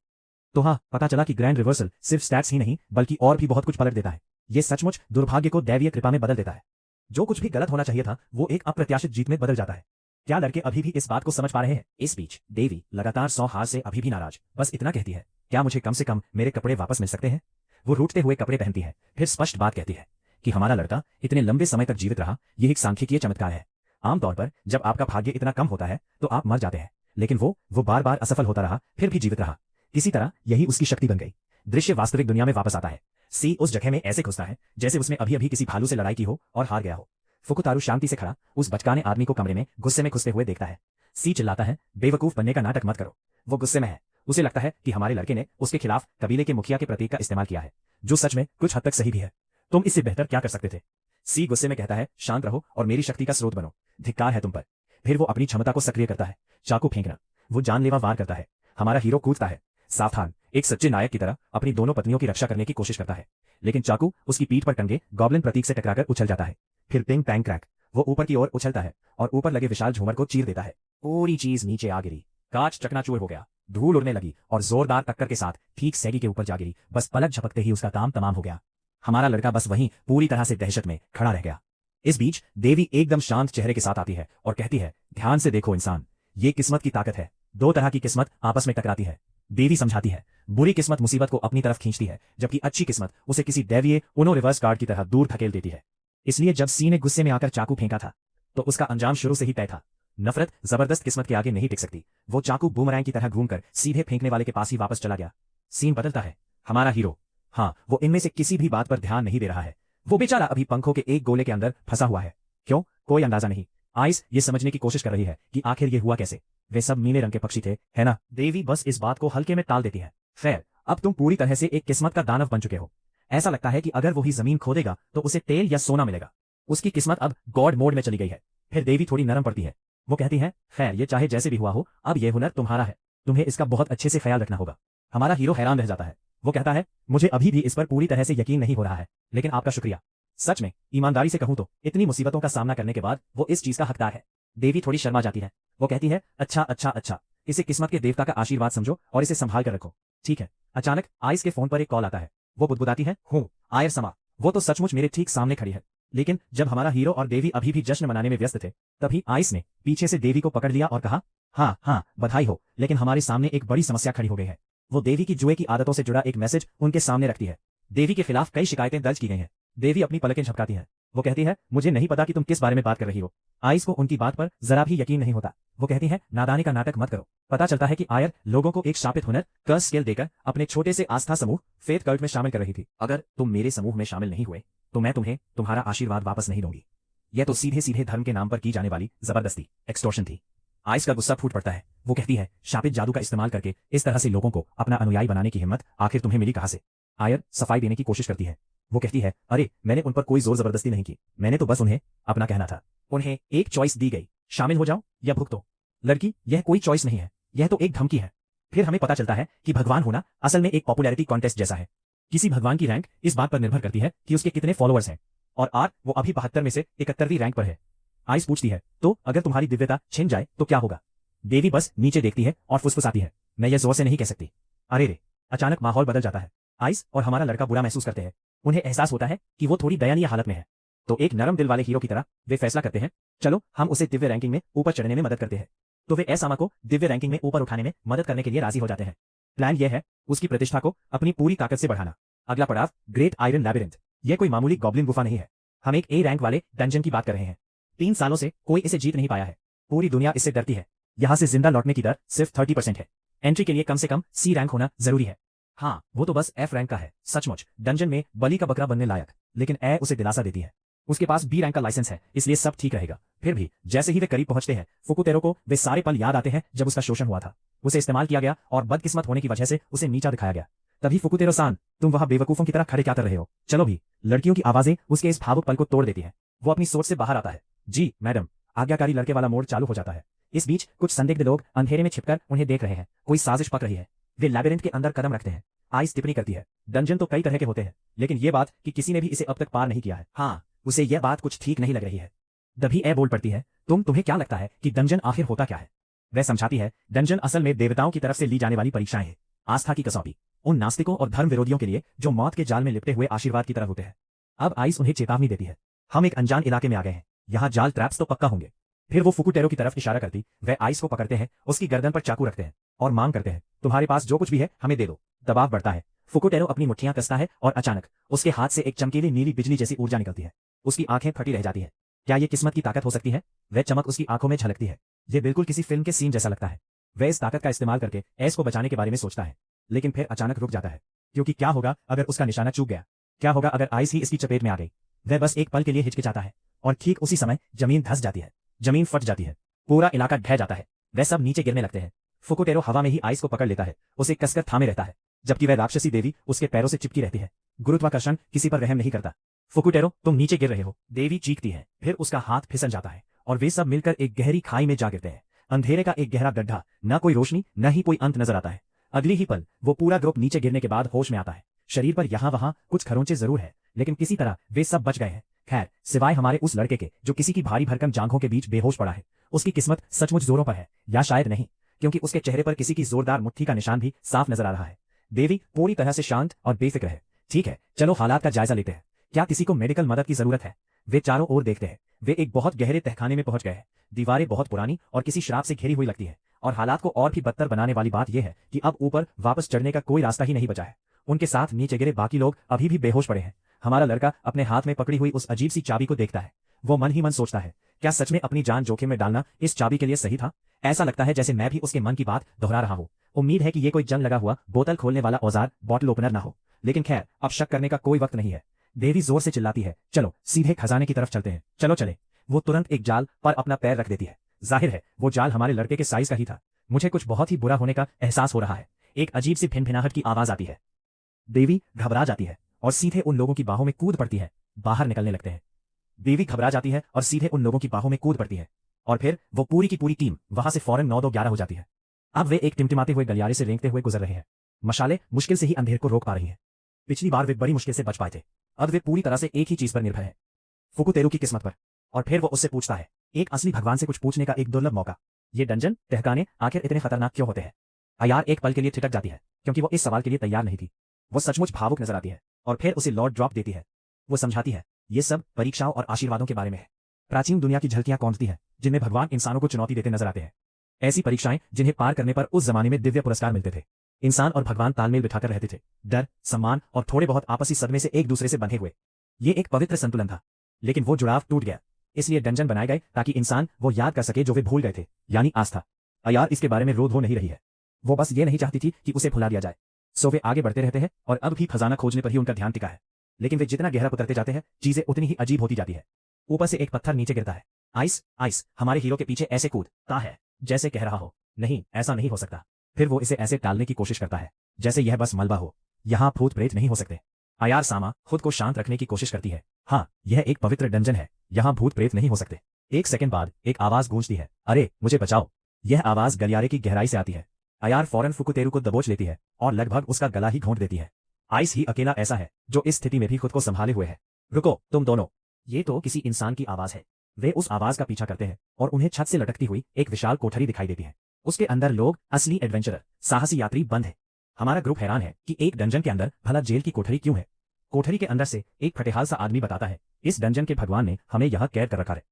तो हाँ, पता चला कि ग्रैंड रिवर्सल सिर्फ स्टैट्स ही नहीं बल्कि और भी बहुत कुछ पलट देता है। ये सचमुच दुर्भाग्य को दैवीय कृपा में बदल देता है। जो कुछ भी गलत होना चाहिए था वो एक अप्रत्याशित जीत में बदल जाता है। क्या लड़के अभी भी इस बात को समझ पा रहे हैं? इस बीच देवी लगातार 100 हार से अभी भी नाराज, बस इतना कहती है, क्या मुझे कम से कम मेरे कपड़े वापस मिल सकते हैं? वो रूठते हुए कपड़े पहनती है, फिर स्पष्ट बात कहती है कि हमारा लड़का इतने लंबे समय तक जीवित रहा, ये एक सांख्यिकीय चमत्कार है। आमतौर पर जब आपका भाग्य इतना कम होता है तो आप मर जाते हैं, लेकिन वो बार बार असफल होता रहा, फिर भी जीवित रहा। किसी तरह यही उसकी शक्ति बन गई। दृश्य वास्तविक दुनिया में वापस आता है। सी उस जगह में ऐसे घुसता है जैसे उसने अभी अभी किसी भालू से लड़ाई की हो और हार गया हो। फुकुतारू शांति से खड़ा उस बचकाने आदमी को कमरे में गुस्से में घुसते हुए देखता है। सी चिल्लाता है, बेवकूफ बनने का नाटक मत करो। वो गुस्से में है। उसे लगता है कि हमारे लड़के ने उसके खिलाफ कबीले के मुखिया के प्रतीक का इस्तेमाल किया है, जो सच में कुछ हद तक सही भी है। तुम इससे बेहतर क्या कर सकते थे? सी गुस्से में कहता है, शांत रहो और मेरी शक्ति का स्रोत बनो। धिक्कार है तुम पर। फिर वो अपनी क्षमता को सक्रिय करता है। चाकू फेंकना। वो जानलेवा वार करता है। हमारा हीरो कूदता है, सावधान, एक सच्चे नायक की तरह अपनी दोनों पत्नियों की रक्षा करने की कोशिश करता है, लेकिन चाकू उसकी पीठ पर टंगे गॉब्लिन प्रतीक से टकराकर उछल जाता है। फिर पिंग पैंग क्रैक, वो ऊपर की ओर उछलता है और ऊपर लगे विशाल झूमर को चीर देता है। पूरी चीज नीचे आ गिरी। कांच चकनाचूर हो गया, धूल उड़ने लगी और जोरदार टक्कर के साथ ठीक सैगी के ऊपर जा गिरी। बस पलक झपकते ही उसका काम तमाम हो गया। हमारा लड़का बस वहीं पूरी तरह से दहशत में खड़ा रह गया। इस बीच देवी एकदम शांत चेहरे के साथ आती है और कहती है, ध्यान से देखो इंसान, ये किस्मत की ताकत है। दो तरह की किस्मत आपस में टकराती है। देवी समझाती है, बुरी किस्मत मुसीबत को अपनी तरफ खींचती है, जबकि अच्छी किस्मत उसे किसी दैवीय उनो रिवर्स कार्ड की तरह दूर धकेल देती है। इसलिए जब सी ने गुस्से में आकर चाकू फेंका था तो उसका अंजाम शुरू से ही तय था। नफरत जबरदस्त किस्मत के आगे नहीं टिक सकती। वो चाकू बूमरैंग की तरह घूमकर सीधे फेंकने वाले के पास ही वापस चला गया। सीन बदलता है। हमारा हीरो, हाँ, वो इनमें से किसी भी बात पर ध्यान नहीं दे रहा है। वो बेचारा अभी पंखों के एक गोले के अंदर फंसा हुआ है। क्यों, कोई अंदाजा नहीं। आइस ये समझने की कोशिश कर रही है कि आखिर ये हुआ कैसे। वे सब नीले रंग के पक्षी थे, है ना। देवी बस इस बात को हल्के में टाल देती है। खैर, अब तुम पूरी तरह से एक किस्मत का दानव बन चुके हो। ऐसा लगता है कि अगर वो ही जमीन खोदेगा तो उसे तेल या सोना मिलेगा। उसकी किस्मत अब गॉड मोड में चली गई है। फिर देवी थोड़ी नरम पड़ती है। वो कहती है, खैर ये चाहे जैसे भी हुआ हो, अब ये हुनर तुम्हारा है। तुम्हें इसका बहुत अच्छे से ख्याल रखना होगा। हमारा हीरो हैरान रह जाता है। वो कहता है, मुझे अभी भी इस पर पूरी तरह से यकीन नहीं हो रहा है, लेकिन आपका शुक्रिया। सच में, ईमानदारी से कहूं तो इतनी मुसीबतों का सामना करने के बाद वो इस चीज का हकदार है। देवी थोड़ी शर्मा जाती है। वो कहती है, अच्छा अच्छा अच्छा, इसे किस्मत के देवता का आशीर्वाद समझो और इसे संभाल कर रखो, ठीक है। अचानक आइस के फोन पर एक कॉल आता है। वो बुदबुदाती है, हूँ आयर समा, वो तो सचमुच मेरे ठीक सामने खड़ी है। लेकिन जब हमारा हीरो और देवी अभी भी जश्न मनाने में व्यस्त थे, तभी आइस ने पीछे से देवी को पकड़ लिया और कहा, हाँ हाँ बधाई हो, लेकिन हमारे सामने एक बड़ी समस्या खड़ी हो गई है। वो देवी की जुए की आदतों से जुड़ा एक मैसेज उनके सामने रखती है। देवी के खिलाफ कई शिकायतें दर्ज की गई हैं। देवी अपनी पलकें झपकाती है। वो कहती है, मुझे नहीं पता कि तुम किस बारे में बात कर रही हो। आइस को उनकी बात पर जरा भी यकीन नहीं होता। वो कहती है, नादानी का नाटक मत करो। पता चलता है कि आयर लोगों को एक शापित हुनर कर्स स्केल देकर अपने छोटे से आस्था समूह फेथ कल्ट में शामिल कर रही थी। अगर तुम मेरे समूह में शामिल नहीं हुए तो मैं तुम्हें तुम्हारा आशीर्वाद वापस नहीं दूंगी। यह तो सीधे सीधे धर्म के नाम पर की जाने वाली जबरदस्ती एक्सटॉर्शन थी। आइस का गुस्सा फूट पड़ता है। वो कहती है, शापित जादू का इस्तेमाल करके इस तरह से लोगों को अपना अनुयायी बनाने की हिम्मत आखिर तुम्हें मिली कहां से। आयर सफाई देने की कोशिश करती है। वो कहती है, अरे मैंने उन पर कोई जोर जबरदस्ती नहीं की, मैंने तो बस उन्हें अपना कहना था। उन्हें एक चॉइस दी गई, शामिल हो जाओ या भुगतो। लड़की, यह कोई चॉइस नहीं है, यह तो एक धमकी है। फिर हमें पता चलता है कि भगवान होना असल में एक पॉपुलैरिटी कॉन्टेस्ट जैसा है। किसी भगवान की रैंक इस बात पर निर्भर करती है कि उसके कितने फॉलोअर्स हैं, और आर वो अभी 72 में से 71वीं रैंक पर है। आइस पूछती है, तो अगर तुम्हारी दिव्यता छिन जाए तो क्या होगा। देवी बस नीचे देखती है और फुसफुसाती है, मैं ये जोर से नहीं कह सकती। अरे रे, अचानक माहौल बदल जाता है। आइस और हमारा लड़का बुरा महसूस करते हैं। उन्हें एहसास होता है कि वो थोड़ी दयनीय हालत में है। तो एक नरम दिल वाले हीरो की तरह वे फैसला करते हैं, चलो हम उसे दिव्य रैंकिंग में ऊपर चढ़ने में मदद करते हैं। तो वे एसामा को दिव्य रैंकिंग में ऊपर उठाने में मदद करने के लिए राजी हो जाते हैं। प्लान यह है, उसकी प्रतिष्ठा को अपनी पूरी ताकत से बढ़ाना। अगला पड़ाव, ग्रेट आयरन लैबिरिंथ। यह कोई मामूली गॉब्लिन गुफा नहीं है। हम एक ए रैंक वाले डंजन की बात कर रहे हैं। 3 सालों से कोई इसे जीत नहीं पाया है। पूरी दुनिया इससे डरती है। यहां से जिंदा लौटने की दर सिर्फ 30% है। एंट्री के लिए कम से कम सी रैंक होना जरूरी है। हाँ, वो तो बस एफ रैंक का है। सचमुच डंजन में बलि का बकरा बनने लायक, लेकिन ए उसे दिलासा देती है। उसके पास बी रैंक का लाइसेंस है, इसलिए सब ठीक रहेगा। फिर भी जैसे ही वे करीब पहुंचते हैं, फुकुतेरो को वे सारे पल याद आते हैं जब उसका शोषण हुआ था। उसे इस्तेमाल किया गया और बदकिस्मत होने की वजह से उसे नीचा दिखाया गया। तभी फुकुतेरो सान, तुम वहां बेवकूफों की तरह खड़े क्या कर रहे हो, चलो भी। लड़कियों की आवाजें उसके इस भावुक पल को तोड़ देती है। वो अपनी सोच से बाहर आता है। जी मैडम। आज्ञाकारी लड़के वाला मोड चालू हो जाता है। इस बीच कुछ संदिग्ध लोग अंधेरे में छिपकर उन्हें देख रहे हैं। कोई साजिश पक रही है। वे लैबिरिंथ के अंदर कदम रखते हैं। आइस टिप्पणी करती है, डंजन तो कई तरह के होते हैं, लेकिन ये बात कि किसी ने भी इसे अब तक पार नहीं किया है। हाँ, उसे यह बात कुछ ठीक नहीं लग रही है। दभी ए बोल पड़ती है, तुम्हें क्या लगता है कि डंजन आखिर होता क्या है। वह समझाती है, डंजन असल में देवताओं की तरफ से ली जाने वाली परीक्षाएं हैं। आस्था की कसौटी, उन नास्तिकों और धर्म विरोधियों के लिए जो मौत के जाल में लिपटे हुए आशीर्वाद की तरह होते हैं। अब आइस उन्हें चेतावनी देती है, हम एक अनजान इलाके में आ गए हैं, यहाँ जाल ट्रैप्स तो पक्का होंगे। फिर वो फुकुटेरो की तरफ इशारा करती, वह आइस को पकड़ते हैं, उसकी गर्दन पर चाकू रखते हैं और मांग करते हैं, तुम्हारे पास जो कुछ भी है हमें दे दो। दबाव बढ़ता है। फुकुटेरो अपनी मुट्ठियां कसता है और अचानक उसके हाथ से एक चमकीली नीली बिजली जैसी ऊर्जा निकलती है। उसकी आंखें फटी रह जाती है। क्या ये किस्मत की ताकत हो सकती है। वह चमक उसकी आंखों में झलकती है। ये बिल्कुल किसी फिल्म के सीन जैसा लगता है। वह इस ताकत का इस्तेमाल करके एस को बचाने के बारे में सोचता है, लेकिन फिर अचानक रुक जाता है, क्योंकि क्या होगा अगर उसका निशाना चूक गया। क्या होगा अगर आइस ही इसकी चपेट में आ गई। वह बस एक पल के लिए हिचकिचाता है और ठीक उसी समय जमीन धंस जाती है। जमीन फट जाती है। पूरा इलाका ढह जाता है। वह सब नीचे गिरने लगते हैं। फुकुटेरो हवा में ही आइस को पकड़ लेता है, उसे कसकर थामे रहता है, जबकि वह राक्षसी देवी उसके पैरों से चिपकी रहती है। गुरुत्वाकर्षण किसी पर रहम नहीं करता। फुकुटेरो, तुम नीचे गिर रहे हो। देवी चीखती है। फिर उसका हाथ फिसल जाता है और वे सब मिलकर एक गहरी खाई में जा गिरते हैं। अंधेरे का एक गहरा गड्ढा, न कोई रोशनी न ही कोई अंत नजर आता है। अगली ही पल वो पूरा ग्रुप नीचे गिरने के बाद होश में आता है। शरीर पर यहाँ वहां कुछ खरोंचे जरूर है, लेकिन किसी तरह वे सब बच गए हैं। खैर, सिवाय हमारे उस लड़के के जो किसी की भारी भरकम जांघों के बीच बेहोश पड़ा है। उसकी किस्मत सचमुच जोरों पर है, या शायद नहीं, क्योंकि उसके चेहरे पर किसी की जोरदार मुट्ठी का निशान भी साफ नजर आ रहा है। देवी पूरी तरह से शांत और बेफिक्र है। ठीक है, चलो हालात का जायजा लेते हैं। क्या किसी को मेडिकल मदद की जरूरत है? वे चारों ओर देखते हैं। वे एक बहुत गहरे तहखाने में पहुंच गए हैं। दीवारें बहुत पुरानी और किसी शराब से घिरी हुई लगती है, और हालात को और भी बदतर बनाने वाली बात यह है कि अब ऊपर वापस चढ़ने का कोई रास्ता ही नहीं बचा है। उनके साथ नीचे गिरे बाकी लोग अभी भी बेहोश पड़े हैं। हमारा लड़का अपने हाथ में पकड़ी हुई उस अजीब सी चाबी को देखता है। वो मन ही मन सोचता है, क्या सच में अपनी जान जोखिम में डालना इस चाबी के लिए सही था? ऐसा लगता है जैसे मैं भी उसके मन की बात दोहरा रहा हूं। उम्मीद है कि ये कोई जंग लगा हुआ बोतल खोलने वाला औजार बॉटल ओपनर ना हो, लेकिन खैर अब शक करने का कोई वक्त नहीं है। देवी जोर से चिल्लाती है, चलो सीधे खजाने की तरफ चलते हैं, चलो चले। वो तुरंत एक जाल पर अपना पैर रख देती है। जाहिर है वो जाल हमारे लड़के के साइज का ही था। मुझे कुछ बहुत ही बुरा होने का एहसास हो रहा है। एक अजीब सी भिनभिनाहट की आवाज आती है। देवी घबरा जाती है और सीधे उन लोगों की बाहों में कूद पड़ती है। बाहर निकलने लगते हैं। देवी घबरा जाती है और सीधे उन लोगों की बाहों में कूद पड़ती है, और फिर वो पूरी की पूरी टीम वहां से फौरन 9-2-11 हो जाती है। अब वे एक टिमटिमाते हुए गलियारे से रेंगते हुए गुजर रहे हैं। मशाले मुश्किल से ही अंधेर को रोक पा रही हैं। पिछली बार वे बड़ी मुश्किल से बच पाए थे, अब वे पूरी तरह से एक ही चीज पर निर्भर है, फुकुतेरू की किस्मत पर। और फिर वो उससे पूछता है, एक असली भगवान से कुछ पूछने का एक दुर्लभ मौका। ये डंजन तहखाने आखिर इतने खतरनाक क्यों होते हैं? अयार एक पल के लिए ठिठक जाती है, क्योंकि वो इस सवाल के लिए तैयार नहीं थी। वो सचमुच भावुक नजर आती है और फिर उसे लॉर्ड ड्रॉप देती है। वो समझाती है, ये सब परीक्षाओं और आशीर्वादों के बारे में है। प्राचीन दुनिया की झलकियां कौंधती हैं जिनमें भगवान इंसानों को चुनौती देते नजर आते हैं। ऐसी परीक्षाएं जिन्हें पार करने पर उस जमाने में दिव्य पुरस्कार मिलते थे। इंसान और भगवान तालमेल बिठाकर रहते थे, डर, सम्मान और थोड़े बहुत आपसी सदमे से एक दूसरे से बंधे हुए। ये एक पवित्र संतुलन था, लेकिन वो जुड़ाव टूट गया। इसलिए डंजन बनाए गए ताकि इंसान वो याद कर सके जो वे भूल गए थे, यानी आस्था। अयार इसके बारे में रोध हो नहीं रही है। वो बस ये नहीं चाहती थी कि उसे भुला दिया जाए। सो वे आगे बढ़ते रहते हैं और अब भी खजाना खोजने पर ही उनका ध्यान टिका है। लेकिन वे जितना गहरा उतरते जाते हैं, चीजें उतनी ही अजीब होती जाती है। ऊपर से एक पत्थर नीचे गिरता है। आइस, आइस हमारे हीरो के पीछे ऐसे कूदता है जैसे कह रहा हो, नहीं ऐसा नहीं हो सकता। फिर वो इसे ऐसे टालने की कोशिश करता है जैसे यह बस मलबा हो। यहाँ भूत प्रेत नहीं हो सकते। अयार सामा खुद को शांत रखने की कोशिश करती है। हाँ, यह एक पवित्र डंजन है, यहाँ भूत प्रेत नहीं हो सकते। एक सेकंड बाद एक आवाज गूंजती है, अरे मुझे बचाओ। यह आवाज गलियारे की गहराई से आती है। अयार फौरन फुकुतेरू को दबोच लेती है और लगभग उसका गला ही घोंट देती है। आइस ही अकेला ऐसा है जो इस स्थिति में भी खुद को संभाले हुए है। रुको तुम दोनों, ये तो किसी इंसान की आवाज है। वे उस आवाज का पीछा करते हैं और उन्हें छत से लटकती हुई एक विशाल कोठरी दिखाई देती है। उसके अंदर लोग, असली एडवेंचरर, साहसी यात्री बंद है। हमारा ग्रुप हैरान है कि एक डंजन के अंदर भला जेल की कोठरी क्यों है। कोठरी के अंदर से एक फटेहाल सा आदमी बताता है, इस डंजन के भगवान ने हमें यहां कैद कर रखा है।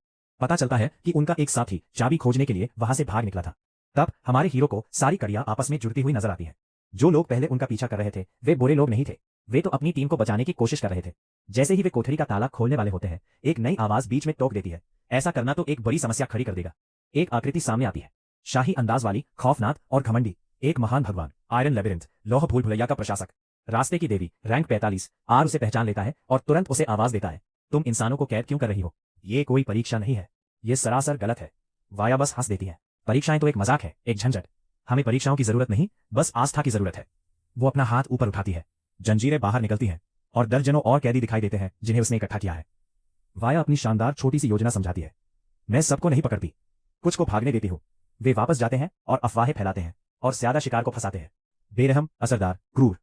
पता चलता है कि उनका एक साथी चाबी खोजने के लिए वहां से भाग निकला था। तब हमारे हीरो को सारी कड़ियां आपस में जुड़ती हुई नजर आती है। जो लोग पहले उनका पीछा कर रहे थे वे बुरे लोग नहीं थे, वे तो अपनी टीम को बचाने की कोशिश कर रहे थे। जैसे ही वे कोठरी का ताला खोलने वाले होते हैं, एक नई आवाज बीच में टोक देती है, ऐसा करना तो एक बड़ी समस्या खड़ी कर देगा। एक आकृति सामने आती है, शाही अंदाज वाली, खौफनाक और घमंडी, एक महान भगवान, आयरन लेबिरिंथ, लौह भूल भुलैया का प्रशासक, रास्ते की देवी, रैंक 45। आर उसे पहचान लेता है और तुरंत उसे आवाज देता है, तुम इंसानों को कैद क्यों कर रही हो? ये कोई परीक्षा नहीं है, ये सरासर गलत है। वाया बस हंस देती है, परीक्षाएं तो एक मजाक है, एक झंझट। हमें परीक्षाओं की जरूरत नहीं, बस आस्था की जरूरत है। वो अपना हाथ ऊपर उठाती है, जंजीरें बाहर निकलती हैं और दर्जनों और कैदी दिखाई देते हैं जिन्हें उसने इकट्ठा किया है। वाया अपनी शानदार छोटी सी योजना समझाती है, मैं सबको नहीं पकड़ती, कुछ को भागने देती हूँ। वे वापस जाते हैं और अफवाहें फैलाते हैं और ज्यादा शिकार को फंसाते हैं। बेरहम, असरदार, क्रूर।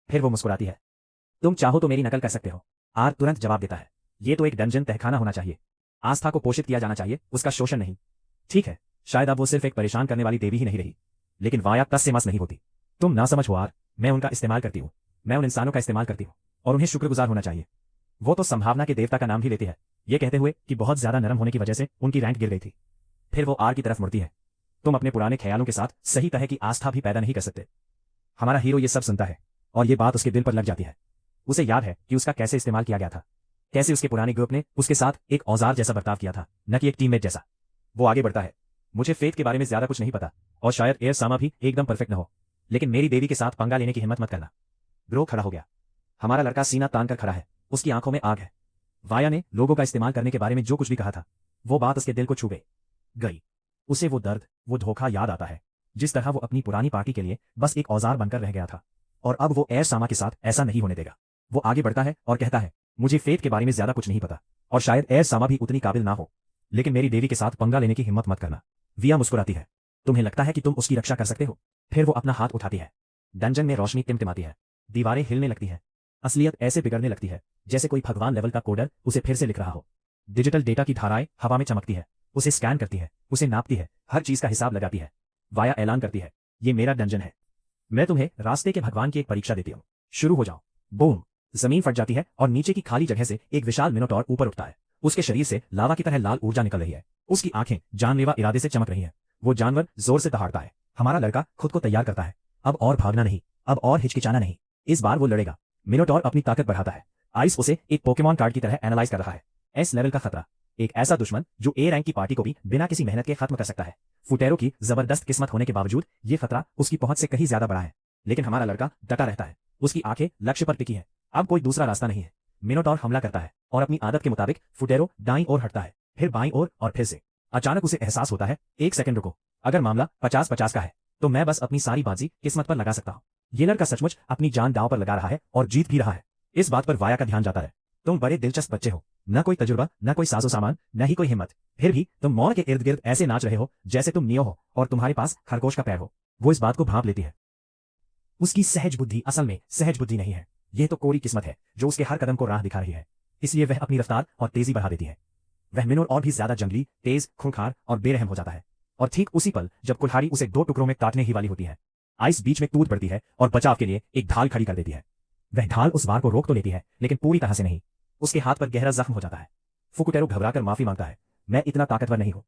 फिर वो मुस्कुराती है, तुम चाहो तो मेरी नकल कर सकते हो। आर तुरंत जवाब देता है, ये तो एक डंजन तहखाना होना चाहिए, आस्था को पोषित किया जाना चाहिए, उसका शोषण नहीं। ठीक है, शायद अब वो सिर्फ एक परेशान करने वाली देवी ही नहीं रही, लेकिन वाया तस से मस नहीं होती। तुम ना समझ हो आर, मैं उनका इस्तेमाल करती हूँ, मैं उन इंसानों का इस्तेमाल करती हूँ और उन्हें शुक्रगुजार होना चाहिए। वो तो संभावना के देवता का नाम भी लेती है, ये कहते हुए कि बहुत ज्यादा नरम होने की वजह से उनकी रैंक गिर गई थी। फिर वो आर की तरफ मुड़ती है, तुम अपने पुराने ख्यालों के साथ सही तरह की आस्था भी पैदा नहीं कर सकते। हमारा हीरो ये सब सुनता है और ये बात उसके दिल पर लग जाती है। उसे याद है कि उसका कैसे इस्तेमाल किया गया था, कैसे उसके पुराने ग्रुप ने उसके साथ एक औजार जैसा बर्ताव किया था, न कि एक टीममेट जैसा। वो आगे बढ़ता है, मुझे फेथ के बारे में ज्यादा कुछ नहीं पता और शायद एयर सामा भी एकदम परफेक्ट न हो, लेकिन मेरी देवी के साथ पंगा लेने की हिम्मत मत करना। ग्रो खड़ा हो गया, हमारा लड़का सीना तान कर खड़ा है, उसकी आंखों में आग है। वाया ने लोगों का इस्तेमाल करने के बारे में जो कुछ भी कहा था, वो बात उसके दिल को छू गई। उसे वो दर्द, वो धोखा याद आता है, जिस तरह वो अपनी पुरानी पार्टी के लिए बस एक औजार बनकर रह गया था, और अब वो एयर सामा के साथ ऐसा नहीं होने देगा। वो आगे बढ़ता है और कहता है, मुझे फेथ के बारे में ज्यादा कुछ नहीं पता और शायद एयर सामा भी उतनी काबिल ना हो, लेकिन मेरी देवी के साथ पंगा लेने की हिम्मत मत करना। विया मुस्कुराती है, तुम्हें लगता है कि तुम उसकी रक्षा कर सकते हो? फिर वो अपना हाथ उठाती है, डंजन में रोशनी टिमटिमाती है, दीवारें हिलने लगती है, असलियत ऐसे बिगड़ने लगती है जैसे कोई भगवान लेवल का कोडर उसे फिर से लिख रहा हो। डिजिटल डेटा की धाराएं हवा में चमकती है, उसे स्कैन करती है, उसे नापती है, हर चीज का हिसाब लगाती है। वाया ऐलान करती है, ये मेरा डंजन है, मैं तुम्हें रास्ते के भगवान की एक परीक्षा देती हूँ, शुरू हो जाओ। बूम, जमीन फट जाती है और नीचे की खाली जगह से एक विशाल मिनोटॉर ऊपर उठता है। उसके शरीर से लावा की तरह लाल ऊर्जा निकल रही है। उसकी आंखें जानलेवा इरादे से चमक रही हैं। वो जानवर जोर से दहाड़ता है। हमारा लड़का खुद को तैयार करता है। अब और भागना नहीं, अब और हिचकिचाना नहीं। इस बार वो लड़ेगा। मिनोटॉर अपनी ताकत बढ़ाता है। आइस उसे एक पोकेमॉन कार्ड की तरह एनालाइज कर रहा है। एस लेवल का खतरा, एक ऐसा दुश्मन जो ए रैंक की पार्टी को भी बिना किसी मेहनत के खत्म कर सकता है। फुटेरो की जबरदस्त किस्मत होने के बावजूद ये खतरा उसकी पहुंच से कहीं ज्यादा बड़ा है। लेकिन हमारा लड़का डटा रहता है। उसकी आंखें लक्ष्य पर टिकी है। अब कोई दूसरा रास्ता नहीं है। मिनोटॉर हमला करता है और अपनी आदत के मुताबिक फुटेरो दाईं ओर हटता है, फिर बाईं ओर और फिर से। अचानक उसे एहसास होता है, एक सेकंड रुको, अगर मामला 50-50 का है तो मैं बस अपनी सारी बाजी किस्मत पर लगा सकता हूं। ये लड़का सचमुच अपनी जान दांव पर लगा रहा है और जीत भी रहा है। इस बात पर वाया का ध्यान जाता है। तुम बड़े दिलचस्प बच्चे हो, न कोई तजुर्बा, न कोई साजो सामान, न ही कोई हिम्मत, फिर भी तुम मौन के इर्द गिर्द ऐसे नाच रहे हो जैसे तुम नियो हो और तुम्हारे पास खरगोश का पैर हो। वो इस बात को भांप लेती है। उसकी सहज बुद्धि असल में सहज बुद्धि नहीं है, यह तो कोरी किस्मत है जो उसके हर कदम को राह दिखा रही है। इसलिए वह अपनी रफ्तार और तेजी बढ़ा देती है। वह मिनोर और भी ज्यादा जंगली, तेज, खूंखार और बेरहम हो जाता है। और ठीक उसी पल जब कुल्हाड़ी उसे 2 टुकड़ों में काटने ही वाली होती है, आइस बीच में कूद पड़ती है और बचाव के लिए एक ढाल खड़ी कर देती है। वह ढाल उस वार को रोक तो लेती है, लेकिन पूरी तरह से नहीं। उसके हाथ पर गहरा जख्म हो जाता है। फुकुटेरो घबराकर माफी मांगता है, मैं इतना ताकतवर नहीं हूं।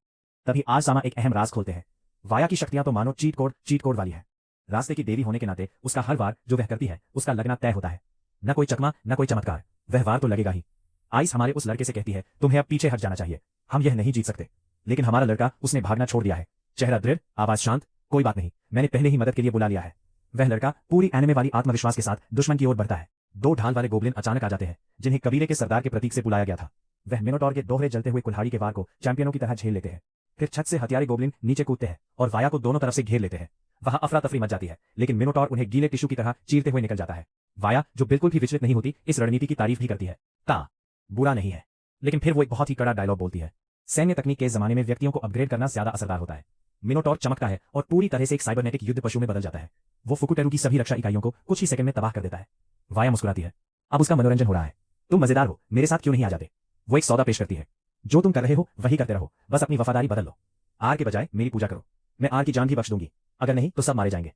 तभी आज सामा एक अहम राज खोलते हैं। वाया की शक्तियां तो मानो चीट कोड वाली है। रास्ते की देवी होने के नाते उसका हर वार जो वह करती है उसका लगना तय होता है। न कोई चकमा, न कोई चमत्कार, वह वार तो लगेगा ही। आइस हमारे उस लड़के से कहती है, तुम्हें अब पीछे हट जाना चाहिए, हम यह नहीं जीत सकते। लेकिन हमारा लड़का, उसने भागना छोड़ दिया है। चेहरा दृढ़, आवाज शांत, कोई बात नहीं, मैंने पहले ही मदद के लिए बुला लिया है। वह लड़का पूरी एनिमे वाली आत्मविश्वास के साथ दुश्मन की ओर बढ़ता है। 2 ढाल वाले गोब्लिन अचानक आ जाते हैं, जिन्हें कबीले के सरदार के प्रतीक से बुलाया गया था। वह मिनोटॉर के दोहरे जलते हुए कुल्हाड़ी के वार को चैंपियनों की तरह झेल लेते हैं। फिर छत से हथियारे गोब्लिन नीचे कूदते हैं और वाया को दोनों तरफ से घेर लेते हैं। वहां अफरा तफरी मच जाती है, लेकिन मिनोटॉर उन्हें गीले टिश्यू की तरह चीरते हुए निकल जाता है। वाया, जो बिल्कुल भी विचलित नहीं होती, इस रणनीति की तारीफ भी करती है। ता बुरा नहीं है। लेकिन फिर वो एक बहुत ही कड़ा डायलॉग बोलती है, सैन्य तकनीक के जमाने में व्यक्तियों को अपग्रेड करना ज्यादा असरदार होता है। मिनोटॉर चमकता है और पूरी तरह से एक साइबरनेटिक युद्ध पशु में बदल जाता है। वो फुकुटेरू की सभी रक्षा इकाइयों को कुछ ही सेकंड में तबाह कर देता है। वाया मुस्कुराती है, अब उसका मनोरंजन हो रहा है। तुम मजेदार हो, मेरे साथ क्यों नहीं आ जाते? वो एक सौदा पेश करती है, जो तुम कर रहे हो वही करते रहो, बस अपनी वफादारी बदल लो। आर के बजाय मेरी पूजा करो, मैं आर की जान भी बख्श दूंगी, अगर नहीं तो सब मारे जाएंगे।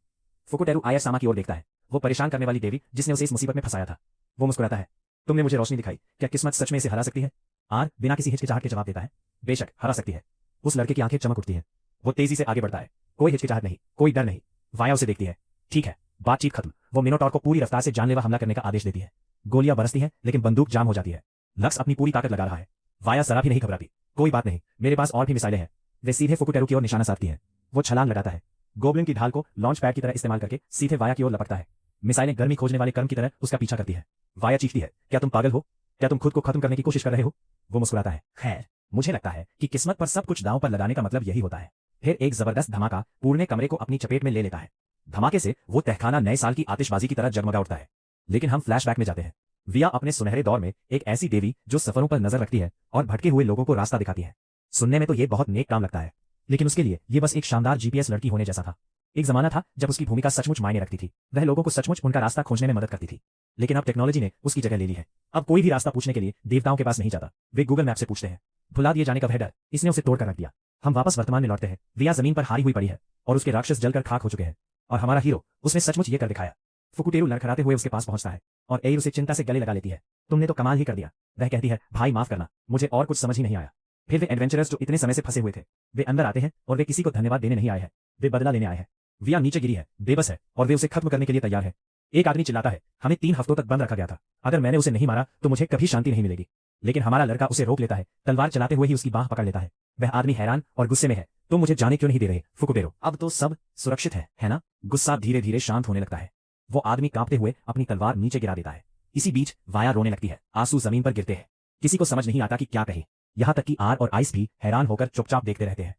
फुकुटेरू आया सामा की ओर देखता है, वो परेशान करने वाली देवी जिसने उसे इस मुसीबत में फंसाया था। वो मुस्कुराता है, तुमने मुझे रोशनी दिखाई, क्या किस्मत सच में इसे हरा सकती है? आर बिना किसी हिचकिचाहट के जवाब देता है, बेशक हरा सकती है। उस लड़के की आंखें चमक उठती हैं। वो तेजी से आगे बढ़ता है, कोई हिचकिचाहट नहीं, कोई डर नहीं। वाया उसे देखती है, ठीक है, बातचीत खत्म। वो मिनोटॉर को पूरी रफ्तार से जानलेवा हमला करने का आदेश देती है। गोलियां बरसती हैं, लेकिन बंदूक जाम हो जाती है। लक्स अपनी पूरी ताकत लगा रहा है। वाया जरा भी नहीं घबराती, कोई बात नहीं, मेरे पास और भी मिसाइलें हैं। वे सीधे फुकुटेरू की ओर निशाना साधती हैं। वो छलांग लगाता है, गोब्लिन की ढाल को लॉन्च पैड की तरह इस्तेमाल करके सीधे वाया की ओर लपकता है। मिसाइलें गर्मी खोजने वाले कर्म की तरह उसका पीछा करती है। वाया चीखती है, क्या तुम पागल हो? क्या तुम खुद को खत्म करने की कोशिश कर रहे हो? वो मुस्कुराता है, खैर, मुझे लगता है कि किस्मत पर सब कुछ दांव पर लगाने का मतलब यही होता है। फिर एक जबरदस्त धमाका पूरे कमरे को अपनी चपेट में ले लेता है। धमाके से वो तहखाना नए साल की आतिशबाजी की तरह जगमगा उठता है। लेकिन हम फ्लैशबैक में जाते हैं। विया अपने सुनहरे दौर में एक ऐसी देवी जो सफरों पर नजर रखती है और भटके हुए लोगों को रास्ता दिखाती है। सुनने में तो ये बहुत नेक काम लगता है, लेकिन उसके लिए ये बस एक शानदार जीपीएस लड़की होने जैसा था। एक जमाना था जब उसकी भूमिका सचमुच मायने रखती थी। वह लोगों को सचमुच उनका रास्ता खोजने में मदद करती थी। लेकिन अब टेक्नोलॉजी ने उसकी जगह ले ली है। अब कोई भी रास्ता पूछने के लिए देवताओं के पास नहीं जाता, वे गूगल मैप से पूछते हैं। भुला दिए जाने का वह डर, इसने उसे तोड़कर रख दिया। हम वापस वर्तमान में लौटते हैं। विया जमीन पर हारी हुई पड़ी है और उसके राक्षस जलकर खाक हो चुके हैं। और हमारा हीरो, उसने सचमुच ये कर दिखाया। फुकुटेरू लड़खड़ाते हुए उसके पास पहुंचता है और एयर उसे चिंता से गले लगा लेती है। तुमने तो कमाल ही कर दिया। वह कहती है, भाई माफ करना, मुझे और कुछ समझ ही नहीं आया। फिर वे एडवेंचरर्स जो इतने समय से फंसे हुए थे, वे अंदर आते हैं और वे किसी को धन्यवाद देने नहीं आए हैं, वे बदला लेने आए हैं। विया नीचे गिरी है, बेबस है और वे उसे खत्म करने के लिए तैयार है। एक आदमी चिल्लाता है, हमें 3 हफ्तों तक बंद रखा गया था, अगर मैंने उसे नहीं मारा तो मुझे कभी शांति नहीं मिलेगी। लेकिन हमारा लड़का उसे रोक लेता है, तलवार चलाते हुए ही उसकी बाह पकड़ लेता है। वह आदमी हैरान और गुस्से में है, तुम मुझे जाने क्यों नहीं दे रहे फुकुटेरो? अब तो सब सुरक्षित है ना? गुस्सा धीरे धीरे शांत होने लगता है। वो आदमी कांपते हुए अपनी तलवार नीचे गिरा देता है। इसी बीच वाया रोने लगती है, आंसू जमीन पर गिरते हैं। किसी को समझ नहीं आता कि क्या कहे। यहां तक कि आर और आइस भी हैरान होकर चुपचाप देखते रहते हैं।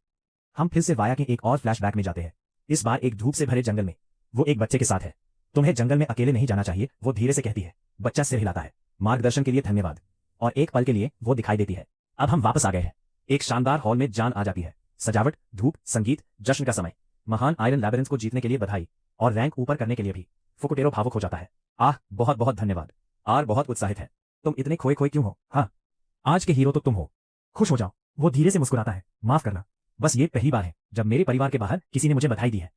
हम फिर से वाया के एक और फ्लैशबैक में जाते हैं। इस बार एक धूप से भरे जंगल में वो एक बच्चे के साथ है। तुम्हें जंगल में अकेले नहीं जाना चाहिए, वो धीरे से कहती है। बच्चा सिर हिलाता है, मार्गदर्शन के लिए धन्यवाद। और एक पल के लिए वो दिखाई देती है। अब हम वापस आ गए हैं। एक शानदार हॉल में जान आ जाती है। सजावट, धूप, संगीत, जश्न का समय। महान आयरन लैबिरिंथ को जीतने के लिए बधाई और रैंक ऊपर करने के लिए भी। फुकुटेरो भावुक हो जाता है, आह बहुत बहुत धन्यवाद। आर बहुत उत्साहित है, तुम इतने खोए खोए क्यों हो? हाँ, आज के हीरो तो तुम हो, खुश हो जाओ। वो धीरे से मुस्कुराता है, माफ करना, बस ये पहली बार है जब मेरे परिवार के बाहर किसी ने मुझे बधाई दी है।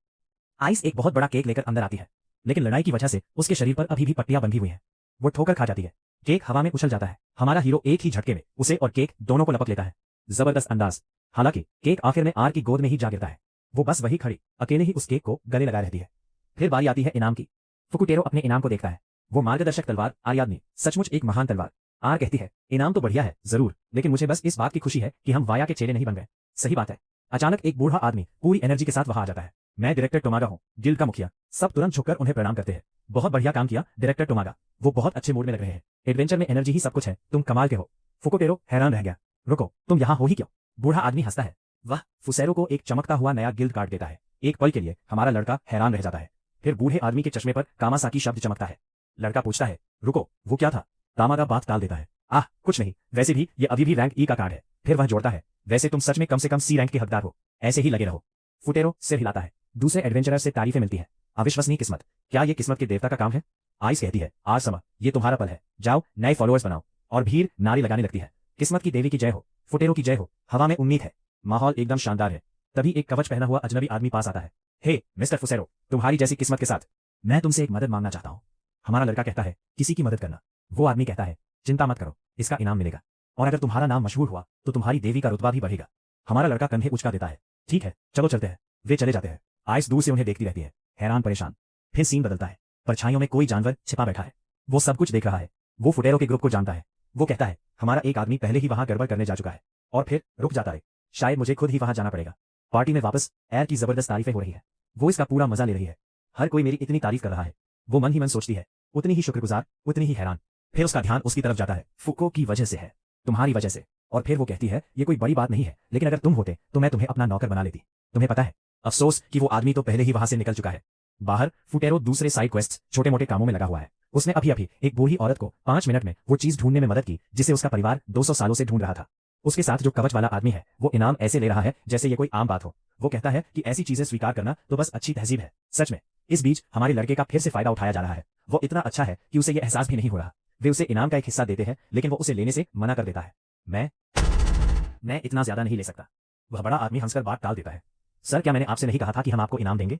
आइस एक बहुत बड़ा केक लेकर अंदर आती है, लेकिन लड़ाई की वजह से उसके शरीर पर अभी भी पट्टियां बंधी हुई हैं। वो ठोकर खा जाती है। केक हवा में उछल जाता है। हमारा हीरो एक ही झटके में उसे और केक दोनों को लपक लेता है। जबरदस्त अंदाज। हालांकि केक आखिर में आर की गोद में ही जा गिरता है। वो बस वही खड़ी अकेले ही उस केक को गले लगा रहती है। फिर बारी आती है इनाम की। फुकुटेरो अपने इनाम को देखता है। वो मार्गदर्शक तलवार आर्याग्नि, सचमुच एक महान तलवार। आर कहती है, इनाम तो बढ़िया है जरूर, लेकिन मुझे बस इस बात की खुशी है कि हम वाया के चेले नहीं बन गए। सही बात है। अचानक एक बूढ़ा आदमी पूरी एनर्जी के साथ वहां आ जाता है। मैं डायरेक्टर टोमागा हूँ, गिल्ड का मुखिया। सब तुरंत झुककर उन्हें प्रणाम करते हैं। बहुत बढ़िया काम किया डायरेक्टर टोमागा। वो बहुत अच्छे मूड में लग रहे हैं। एडवेंचर में एनर्जी ही सब कुछ है, तुम कमाल के हो। फुकुटेरो हैरान रह गया। रुको, तुम यहाँ हो ही क्यों? बूढ़ा आदमी हंसता है। वह फुसेरो को एक चमकता हुआ नया गिल्ड कार्ड देता है। एक पल के लिए हमारा लड़का हैरान रह जाता है। फिर बूढ़े आदमी के चश्मे पर कामासाकी शब्द चमकता है। लड़का पूछता है, रुको, वो क्या था? तामागा बात टाल देता है, आह कुछ नहीं, वैसे भी ये अभी भी रैंक ई का कार्ड है। फिर वह जोड़ता है, वैसे तुम सच में कम से कम सी रैंक के हकदार हो, ऐसे ही लगे रहो। फुटेरो सिर हिलाता है। दूसरे एडवेंचरर से तारीफें मिलती है। अविश्वसनीय किस्मत, क्या ये किस्मत के देवता का काम है? आइस कहती है, आज समा, ये तुम्हारा पल है, जाओ नए फॉलोअर्स बनाओ। और भीड़ नारी लगाने लगती है। किस्मत की देवी की जय हो, फुटेरो की जय हो। हवा में उम्मीद है। माहौल एकदम शानदार है। तभी एक कवच पहना हुआ अजनबी आदमी पास आता है। हे मिस्टर फुसेरो, तुम्हारी जैसी किस्मत के साथ मैं तुमसे एक मदद मांगना चाहता हूँ। हमारा लड़का कहता है, किसी की मदद करना? वो आदमी कहता है, चिंता मत करो, इसका इनाम मिलेगा, और अगर तुम्हारा नाम मशहूर हुआ तो तुम्हारी देवी का रुतबा भी बढ़ेगा। हमारा लड़का कंधे उचका देता है, ठीक है चलो चलते हैं। वे चले जाते हैं। आइस दूर से उन्हें देखती रहती है, हैरान परेशान। फिर सीन बदलता है। परछाइयों में कोई जानवर छिपा बैठा है। वो सब कुछ देख रहा है। वो फुटेरो के ग्रुप को जानता है। वो कहता है, हमारा एक आदमी पहले ही वहां गड़बड़ करने जा चुका है। और फिर रुक जाता है, शायद मुझे खुद ही वहां जाना पड़ेगा। पार्टी में वापस एर की जबरदस्त तारीफें हो रही है। वो इसका पूरा मजा ले रही है। हर कोई मेरी इतनी तारीफ कर रहा है। वो मन ही मन सोचती है, उतनी ही शुक्रगुजार, उतनी ही हैरान। फिर उसका ध्यान उसकी तरफ जाता है। फुको की वजह से है, तुम्हारी वजह से। और फिर वो कहती है, ये कोई बड़ी बात नहीं है, लेकिन अगर तुम होते तो मैं तुम्हें अपना नौकर बना लेती। तुम्हें पता है, अफसोस कि वो आदमी तो पहले ही वहां से निकल चुका है। बाहर फुटेरो दूसरे साइड क्वेस्ट छोटे मोटे कामों में लगा हुआ है। उसने अभी अभी एक बूढ़ी औरत को 5 मिनट में वो चीज ढूंढने में मदद की जिसे उसका परिवार 200 सालों से ढूंढ रहा था। उसके साथ जो कवच वाला आदमी है वो इनाम ऐसे ले रहा है जैसे ये कोई आम बात हो। वो कहता है कि ऐसी चीजें स्वीकार करना तो बस अच्छी तहजीब है। सच में इस बीच हमारे लड़के का फिर से फायदा उठाया जा रहा है। वो इतना अच्छा है कि उसे ये एहसास भी नहीं हो रहा। वे उसे इनाम का एक हिस्सा देते हैं, लेकिन वो उसे लेने से मना कर देता है। मैं इतना ज्यादा नहीं ले सकता। वह बड़ा आदमी हंसकर बात टाल देता है। सर, क्या मैंने आपसे नहीं कहा था कि हम आपको इनाम देंगे?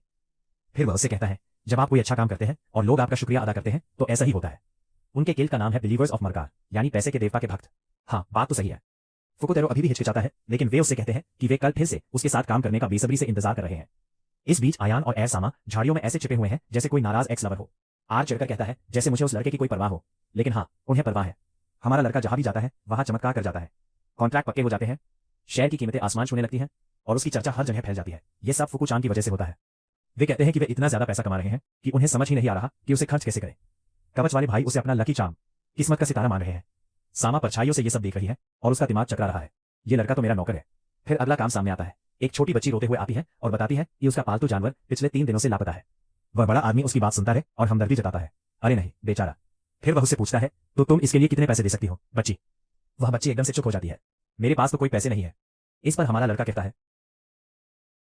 फिर वह उससे कहता है, जब आप कोई अच्छा काम करते हैं और लोग आपका शुक्रिया अदा करते हैं तो ऐसा ही होता है। उनके गिल्ड का नाम है बिलीवर्स ऑफ मरकार, यानी पैसे के देवता के भक्त। हाँ, बात तो सही है। फुकुटेरो अभी भी हिचकिचाता है, लेकिन वे उससे कहते हैं कि वे कल फिर से उसके साथ काम करने का बेसब्री से इंतजार कर रहे हैं। इस बीच आयान और एर सामा झाड़ियों में ऐसे छिपे हुए हैं जैसे कोई नाराज एक्स लवर हो। आर चिढ़कर कहता है, जैसे मुझे उस लड़के की कोई परवाह हो। लेकिन हाँ, उन्हें परवाह है। हमारा लड़का जहां भी जाता है वहां चमत्कार कर जाता है। कॉन्ट्रैक्ट पक्के हो जाते हैं, शेयर की कीमतें आसमान छूने लगती हैं, और उसकी चर्चा हर जगह फैल जाती है। ये सब फुकुचान की वजह से होता है। वे कहते हैं कि वे इतना ज्यादा पैसा कमा रहे हैं कि उन्हें समझ ही नहीं आ रहा कि उसे खर्च कैसे करें। कवच वाले भाई उसे अपना लकी चार्म, किस्मत का सितारा मान रहे हैं। सामा परछाइयों से ये सब देख रही है और उसका दिमाग चकरा रहा है। ये लड़का तो मेरा नौकर है। फिर अगला काम सामने आता है। एक छोटी बच्ची रोते हुए आती है और बताती है कि उसका पालतू जानवर पिछले 3 दिनों से लापता है। वह बड़ा आदमी उसकी बात सुनता है और हमदर्दी जताता है। अरे नहीं बेचारा। फिर वह उससे पूछता है, तो तुम इसके लिए कितने पैसे दे सकती हो बच्ची? वह बच्ची एकदम से चुप हो जाती है। मेरे पास तो कोई पैसे नहीं है। इस पर हमारा लड़का कहता है,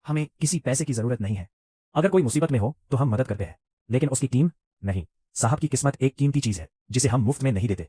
हमें किसी पैसे की जरूरत नहीं है। अगर कोई मुसीबत में हो तो हम मदद करते हैं, लेकिन उसकी टीम नहीं। साहब की किस्मत एक कीमती चीज है जिसे हम मुफ्त में नहीं देते।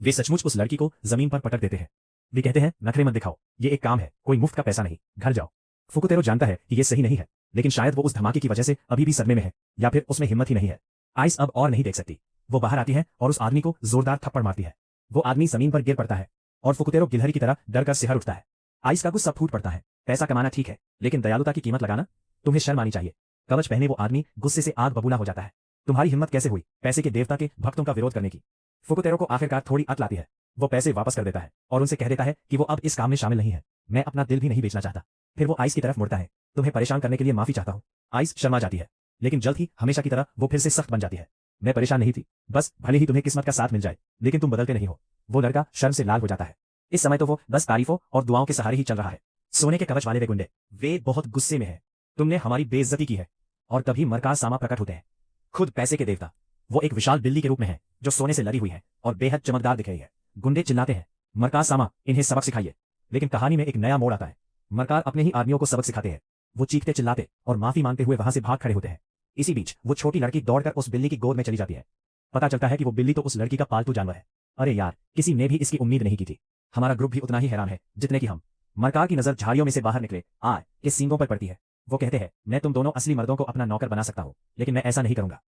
वे सचमुच उस लड़की को जमीन पर पटक देते हैं। वे कहते हैं, नखरे मत दिखाओ, ये एक काम है, कोई मुफ्त का पैसा नहीं, घर जाओ। फुकुटेरो जानता है कि ये सही नहीं है, लेकिन शायद वो उस धमाके की वजह से अभी भी सदमे में है, या फिर उसमें हिम्मत ही नहीं है। आइस अब और नहीं देख सकती। वो बाहर आती है और उस आदमी को जोरदार थप्पड़ मारती है। वो आदमी जमीन पर गिर पड़ता है और फुकुटेरो गिलहरी की तरह डर कर सिहर उठता है। आइस का गुस्सा फूट पड़ता है। पैसा कमाना ठीक है, लेकिन दयालुता की कीमत लगाना, तुम्हें शर्म आनी चाहिए। कवच पहने वो आदमी गुस्से से आग बबूला हो जाता है। तुम्हारी हिम्मत कैसे हुई पैसे के देवता के भक्तों का विरोध करने की? फुकुटेरो को आखिरकार थोड़ी अकल आती है। वो पैसे वापस कर देता है और उनसे कह देता है कि वो अब इस काम में शामिल नहीं है। मैं अपना दिल भी नहीं बेचना चाहता। फिर वो आइस की तरफ मुड़ता है। तुम्हें परेशान करने के लिए माफी चाहता हूँ। आइस शर्मा जाती है, लेकिन जल्द ही हमेशा की तरह वो फिर से सख्त बन जाती है। मैं परेशान नहीं थी, बस भले ही तुम्हें किस्मत का साथ मिल जाए, लेकिन तुम बदलते नहीं हो। वो लड़का शर्म से लाल हो जाता है। इस समय तो वो बस तारीफों और दुआओं के सहारे ही चल रहा है। सोने के कवच वाले वे गुंडे, वे बहुत गुस्से में है। तुमने हमारी बेइज्जती की है। और तभी मरकार सामा प्रकट होते हैं, खुद पैसे के देवता। वो एक विशाल बिल्ली के रूप में है जो सोने से लदी हुई है और बेहद चमकदार दिख रही है। गुंडे चिल्लाते हैं, मरकार सामा, इन्हें सबक सिखाइए। लेकिन कहानी में एक नया मोड़ आता है। मरकार अपने ही आदमियों को सबक सिखाते हैं। वो चीखते चिल्लाते और माफी मांगते हुए वहां से भाग खड़े होते हैं। इसी बीच वो छोटी लड़की दौड़कर उस बिल्ली की गोद में चली जाती है। पता चलता है कि वो बिल्ली तो उस लड़की का पालतू जानवर है। अरे यार, किसी ने भी इसकी उम्मीद नहीं की थी। हमारा ग्रुप भी उतना ही हैरान है जितने कि हम। मरकार की नजर झाड़ियों में से बाहर निकले आर के सींगों पर पड़ती है। वो कहते हैं, मैं तुम दोनों असली मर्दों को अपना नौकर बना सकता हूं, लेकिन मैं ऐसा नहीं करूंगा।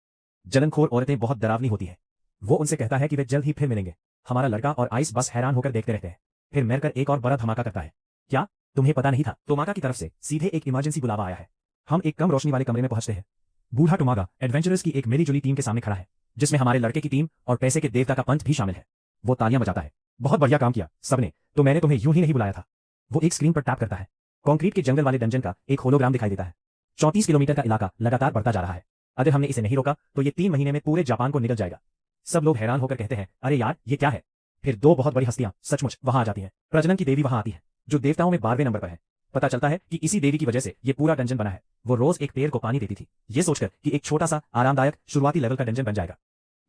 जलनखोर औरतें बहुत डरावनी होती है। वो उनसे कहता है कि वे जल्द ही फिर मिलेंगे। हमारा लड़का और आइस बस हैरान होकर देखते रहते हैं। फिर मेरकर एक और बड़ा धमाका करता है। क्या तुम्हें पता नहीं था? टोमागा की तरफ से सीधे एक इमरजेंसी बुलावा आया है। हम एक कम रोशनी वाले कमरे में पहुंचते हैं। बूढ़ा टोमागा एडवेंचरर्स की एक मिलीजुली टीम के सामने खड़ा है, जिसमें हमारे लड़के की टीम और पैसे के देवता का पंथ भी शामिल है। वो तालियां बजाता है। बहुत बढ़िया काम किया सबने, तो मैंने तुम्हें यूं ही नहीं बुलाया था। वो एक स्क्रीन पर टैप करता है। कंक्रीट के जंगल वाले डंजन का एक होलोग्राम दिखाई देता है। 34 किलोमीटर का इलाका लगातार बढ़ता जा रहा है। अगर हमने इसे नहीं रोका तो ये 3 महीने में पूरे जापान को निगल जाएगा। सब लोग हैरान होकर कहते हैं, अरे यार ये क्या है? फिर दो बहुत बड़ी हस्तियां सचमुच वहां आ जाती हैं। प्रजनन की देवी वहां आती है, जो देवताओं में 12वें नंबर पर है। पता चलता है कि इसी देवी की वजह से ये पूरा डंजन बना है। वो रोज एक पेड़ को पानी देती थी, ये सोचकर कि एक छोटा सा आरामदायक शुरुआती लेवल का डंजन बन जाएगा।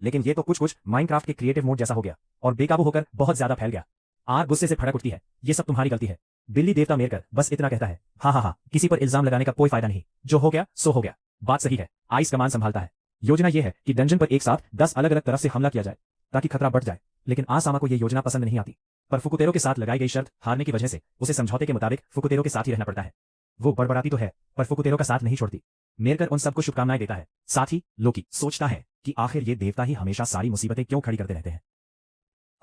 लेकिन ये तो कुछ माइनक्राफ्ट के क्रिएटिव मोड जैसा हो गया और बेकाबू होकर बहुत ज्यादा फैल गया। आग गुस्से से भड़क उठती है। ये सब तुम्हारी गलती है। बिल्ली देवता मेरकर बस इतना कहता है, हाँ, किसी पर इल्जाम लगाने का कोई फायदा नहीं, जो हो गया सो हो गया। बात सही है। आइस कमान संभालता है। योजना यह है कि डंजन पर एक साथ 10 अलग अलग तरफ से हमला किया जाए ताकि खतरा बढ़ जाए। लेकिन आसामा को यह योजना पसंद नहीं आती। पर फुकुतेरो के साथ लगाई गई शर्त हारने की वजह से उसे समझौते के मुताबिक फुकुतेरो के साथ ही रहना पड़ता है। वो बड़बड़ाती तो है, पर फुकुतेरो का साथ नहीं छोड़ती। मेरकर उन सबको शुभकामनाएं देता है। साथ ही लोकी सोचता है कि आखिर ये देवता ही हमेशा सारी मुसीबतें क्यों खड़ी करते रहते हैं।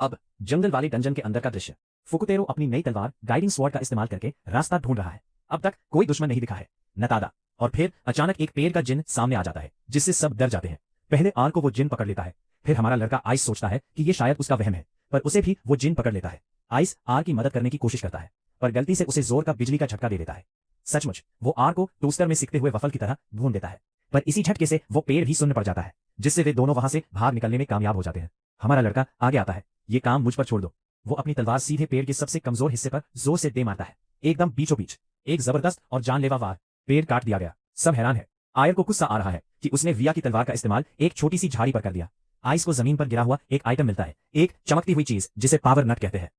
अब जंगल वाले डंजन के अंदर का दृश्य। फुकुतेरो अपनी नई तलवार गाइडिंग स्वॉर्ड का इस्तेमाल करके रास्ता ढूंढ रहा है। अब तक कोई दुश्मन नहीं दिखा है, न तादा। और फिर अचानक एक पेड़ का जिन सामने आ जाता है, जिससे सब डर जाते हैं। पहले आर को वो जिन पकड़ लेता है। फिर हमारा लड़का आइस सोचता है कि ये शायद उसका वहम है, पर उसे भी वो जिन पकड़ लेता है। आइस आर की मदद करने की कोशिश करता है, पर गलती से उसे जोर का बिजली का झटका दे देता है। सचमुच वो आर को टोस्टर में सिकते हुए वफल की तरह भून देता है, पर इसी झटके से वो पेड़ भी सुन्न पड़ जाता है, जिससे वे दोनों वहां से भाग निकलने में कामयाब हो जाते हैं। हमारा लड़का आगे आता है, ये काम मुझ पर छोड़ दो। वो अपनी तलवार सीधे पेड़ के सबसे कमजोर हिस्से पर जोर से दे मारता है, एकदम बीचों बीच। एक जबरदस्त और जानलेवा वार। पेड़ काट दिया गया। सब हैरान है। आयर को गुस्सा आ रहा है कि उसने विया की तलवार का इस्तेमाल एक छोटी सी झाड़ी पर कर दिया। आइस को जमीन पर गिरा हुआ एक आइटम मिलता है, एक चमकती हुई चीज जिसे पावर नट कहते हैं।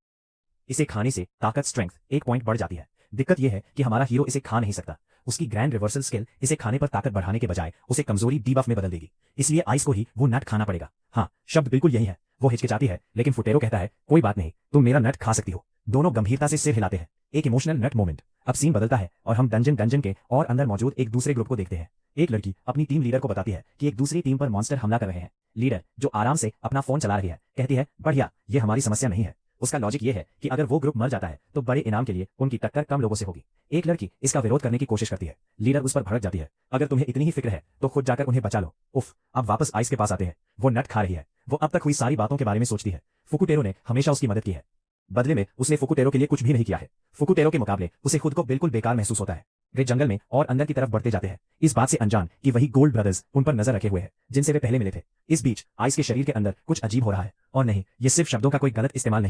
इसे खाने से ताकत स्ट्रेंथ 1 पॉइंट बढ़ जाती है। दिक्कत यह है कि हमारा हीरो इसे खा नहीं सकता। उसकी ग्रैंड रिवर्सल स्किल इसे खाने पर ताकत बढ़ाने के बजाय उसे कमजोरी डीबफ में बदल देगी। इसलिए आइस को ही वो नट खाना पड़ेगा। हाँ, शब्द बिल्कुल यही है। वो हिचकिचाती है, लेकिन फुटेरो कहता है, कोई बात नहीं, तुम मेरा नट खा सकती हो। दोनों गंभीरता से सिर हिलाते हैं। एक इमोशनल नट मोमेंट। अब सीन बदलता है और हम डंजन के और अंदर मौजूद एक दूसरे ग्रुप को देखते हैं। एक लड़की अपनी टीम लीडर को बताती है कि एक दूसरी टीम पर मॉन्स्टर हमला कर रहे हैं। लीडर, जो आराम से अपना फोन चला रही है, कहती है, बढ़िया, ये हमारी समस्या नहीं है। उसका लॉजिक ये है कि अगर वो ग्रुप मर जाता है तो बड़े इनाम के लिए उनकी टक्कर कम लोगों से होगी। एक लड़की इसका विरोध करने की कोशिश करती है। लीडर उस पर भड़क जाती है, अगर तुम्हें इतनी ही फिक्र है तो खुद जाकर उन्हें बचा लो। उफ, अब वापस आइस के पास आते हैं। वो नट खा रही है। वो अब तक हुई सारी बातों के बारे में सोचती है। फुकुटेरो ने हमेशा उसकी मदद की है, बदले में उसने फुकुटेरो के लिए कुछ भी नहीं किया है। फुकुटेरो के मुकाबले उसे खुद को बिल्कुल बेकार महसूस होता है। वे जंगल में और अंदर की तरफ बढ़ते जाते हैं, इस बात से अनजान कि वही गोल्ड ब्रदर्स उन पर नजर रखे हुए हैं, जिनसे वे पहले मिले थे। इस बीच आइस के शरीर के अंदर कुछ अजीब हो रहा है। और नहीं, ये सिर्फ शब्दों का कोई गलत इस्तेमाल नहीं।